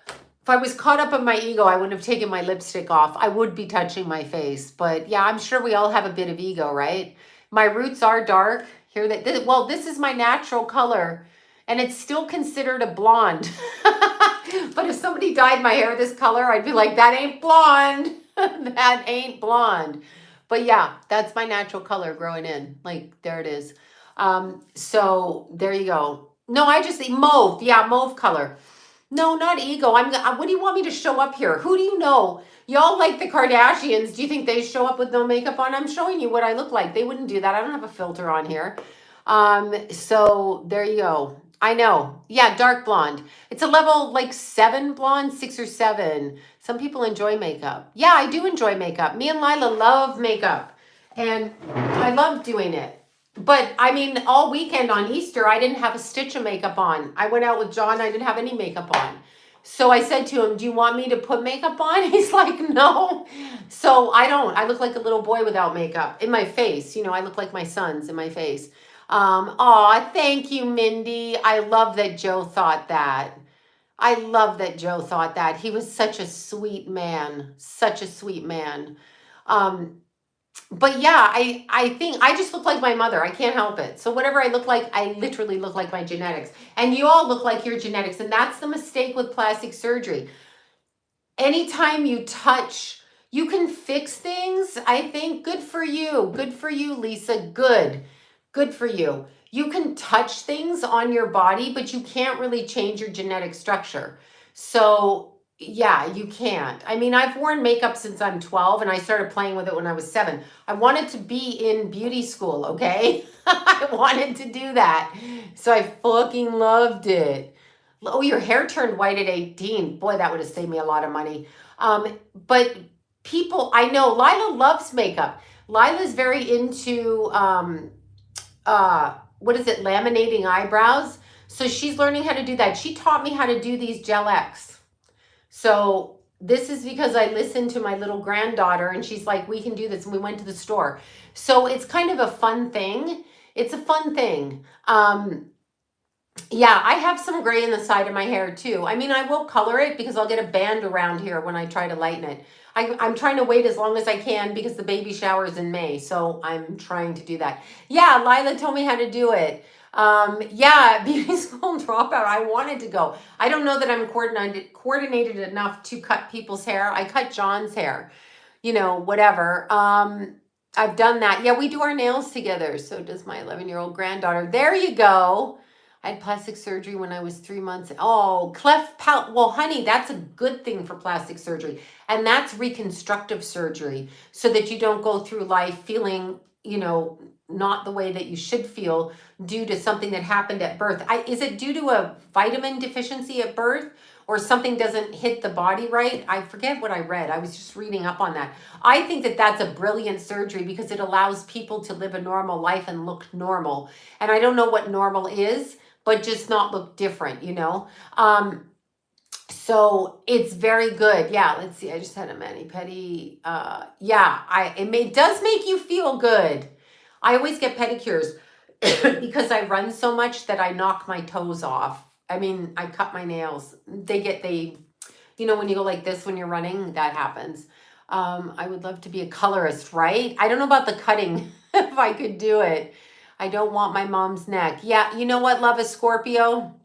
If I was caught up in my ego, I wouldn't have taken my lipstick off. I would be touching my face. But yeah, I'm sure we all have a bit of ego, right? My roots are dark. Here, well, this is my natural color. And it's still considered a blonde. But if somebody dyed my hair this color, I'd be like, that ain't blonde. That ain't blonde. But yeah, that's my natural color growing in. Like, there it is. So there you go. No, I just think mauve. Yeah, mauve color. No, not ego. What do you want me to show up here? Who do you know? Y'all like the Kardashians. Do you think they show up with no makeup on? I'm showing you what I look like. They wouldn't do that. I don't have a filter on here. So there you go. I know. Yeah, dark blonde. It's a level like 7 blonde, 6 or 7. Some people enjoy makeup. Yeah, I do enjoy makeup. Me and Lila love makeup. And I love doing it. But I mean, all weekend on Easter, I didn't have a stitch of makeup on. I went out with John. I didn't have any makeup on. So I said to him, do you want me to put makeup on? He's like, no. So I don't. I look like a little boy without makeup in my face. I look like my sons in my face. Aw, thank you, Mindy. I love that Joe thought that. I love that Joe thought that. He was such a sweet man. Such a sweet man. But yeah, I think I just look like my mother. I can't help it. So whatever I look like, I literally look like my genetics. And you all look like your genetics. And that's the mistake with plastic surgery. Anytime you touch, you can fix things. I think good for you. Good for you, Lisa. Good. Good for you. You can touch things on your body, but you can't really change your genetic structure. So yeah, you can't. I mean, I've worn makeup since I'm 12 and I started playing with it when I was 7. I wanted to be in beauty school, okay? I wanted to do that. So I fucking loved it. Oh, your hair turned white at 18. Boy, that would have saved me a lot of money. But people, I know Lila loves makeup. Lila's very into, what is it, laminating eyebrows. So she's learning how to do that. She taught me how to do these Gel X. So this is because I listened to my little granddaughter and she's like, we can do this. And we went to the store. So it's kind of a fun thing. It's a fun thing. Yeah, I have some gray in the side of my hair too. I mean, I will color it because I'll get a band around here when I try to lighten it. I'm trying to wait as long as I can because the baby shower is in May. So I'm trying to do that. Yeah, Lila told me how to do it. Yeah, beauty school dropout. I wanted to go. I don't know that I'm coordinated enough to cut people's hair. I cut John's hair, whatever. I've done that. Yeah, we do our nails together. So does my 11-year-old granddaughter. There you go. I had plastic surgery when I was 3 months. Oh, cleft palate. Well, honey, that's a good thing for plastic surgery. And that's reconstructive surgery so that you don't go through life feeling, not the way that you should feel due to something that happened at birth. Is it due to a vitamin deficiency at birth or something doesn't hit the body right? I forget what I read. I was just reading up on that. I think that that's a brilliant surgery because it allows people to live a normal life and look normal. And I don't know what normal is, but just not look different, So it's very good. Yeah, let's see. I just had a mani-pedi. Yeah, it does make you feel good. I always get pedicures because I run so much that I knock my toes off. I mean, I cut my nails. When you go like this when you're running, that happens. I would love to be a colorist, right? I don't know about the cutting, if I could do it. I don't want my mom's neck. Yeah, you know what, love, a Scorpio?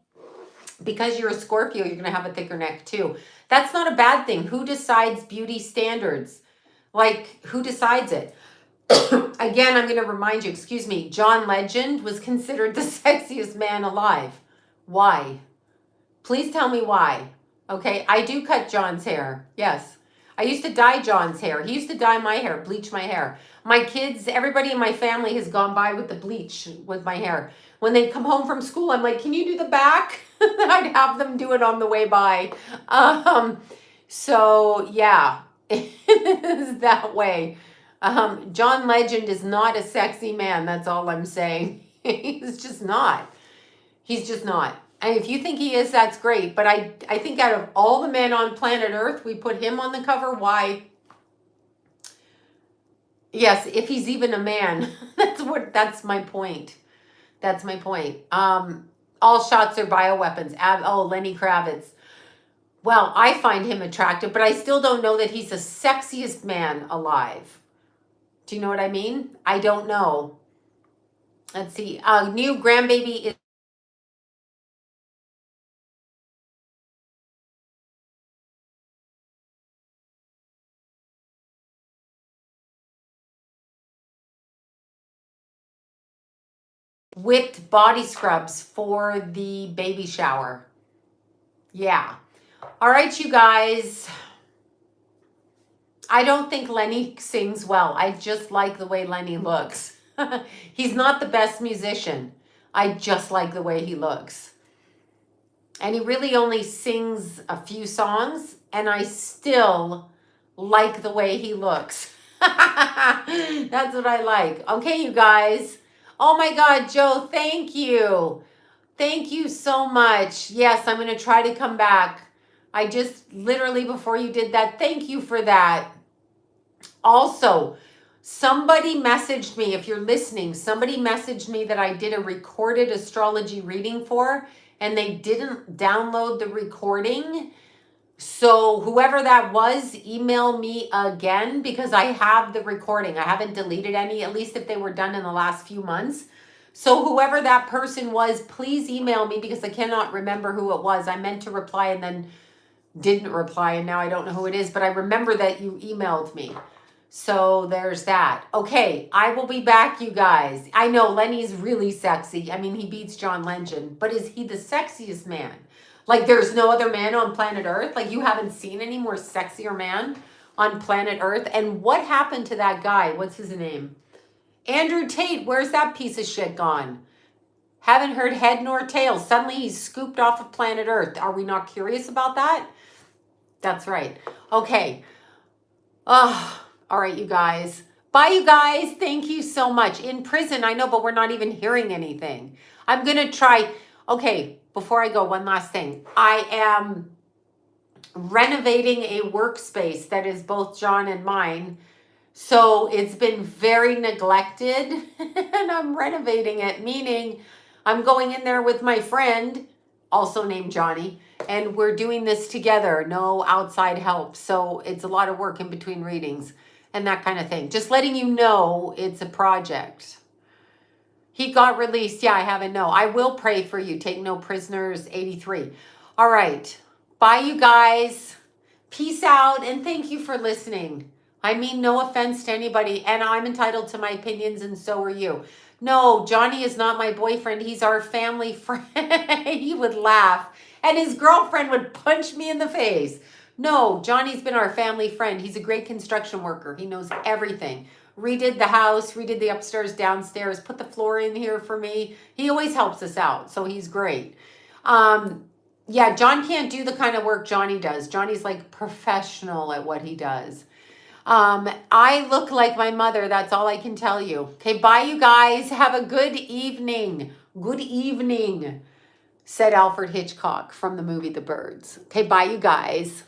Because you're a Scorpio, you're going to have a thicker neck too. That's not a bad thing. Who decides beauty standards? Like, who decides it? Again, I'm going to remind you, excuse me, John Legend was considered the sexiest man alive. Why? Please tell me why. Okay, I do cut John's hair. Yes. I used to dye John's hair. He used to dye my hair, bleach my hair. My kids, everybody in my family has gone by with the bleach with my hair. When they come home from school, I'm like, can you do the back? I'd have them do it on the way by. So yeah, it's that way. John Legend is not a sexy man. That's all I'm saying. He's just not. He's just not. And if you think he is, that's great. But I think out of all the men on planet Earth, we put him on the cover. Why? Yes, if he's even a man. That's my point. That's my point. All shots are bioweapons. Lenny Kravitz. Well, I find him attractive, but I still don't know that he's the sexiest man alive. Do you know what I mean? I don't know. Let's see. New grandbaby is whipped body scrubs for the baby shower. Yeah. All right, you guys. I don't think Lenny sings well. I just like the way Lenny looks. He's not the best musician. I just like the way he looks. And he really only sings a few songs, and I still like the way he looks. That's what I like. Okay, you guys. Oh my God, Joe, thank you. Thank you so much. Yes, I'm going to try to come back. I just literally, before you did that, thank you for that. Also, somebody messaged me, if you're listening, somebody messaged me that I did a recorded astrology reading for, and they didn't download the recording. So whoever that was, email me again, because I have the recording. I haven't deleted any, at least if they were done in the last few months. So whoever that person was, please email me, because I cannot remember who it was. I meant to reply and then didn't reply, and now I don't know who it is, but I remember that you emailed me. So there's that. Okay, I will be back, you guys. I know Lenny's really sexy. I mean, he beats John Legend, but is he the sexiest man? Like, there's no other man on planet Earth? Like, you haven't seen any more sexier man on planet Earth? And what happened to that guy? What's his name? Andrew Tate. Where's that piece of shit gone? Haven't heard head nor tail. Suddenly he's scooped off of planet Earth. Are we not curious about that? That's right. Okay. Oh, all right, you guys. Bye, you guys. Thank you so much. In prison, I know, but we're not even hearing anything. I'm going to try. Okay, before I go, one last thing. I am renovating a workspace that is both John and mine. So it's been very neglected, and I'm renovating it, meaning I'm going in there with my friend, also named Johnny, and we're doing this together, no outside help. So it's a lot of work in between readings and that kind of thing. Just letting you know it's a project. He got released. Yeah, I haven't. No, I will pray for you. Take no prisoners, 83. All right. Bye, you guys. Peace out, and thank you for listening. I mean, no offense to anybody, and I'm entitled to my opinions, and so are you. No, Johnny is not my boyfriend. He's our family friend. He would laugh, and his girlfriend would punch me in the face. No, Johnny's been our family friend. He's a great construction worker. He knows everything. Redid the house, redid the upstairs, downstairs, put the floor in here for me. He always helps us out, so he's great. Yeah, John can't do the kind of work Johnny does. Johnny's like professional at what he does. I look like my mother. That's all I can tell you. Okay, bye, you guys. Have a good evening. Good evening, said Alfred Hitchcock from the movie The Birds. Okay, bye, you guys.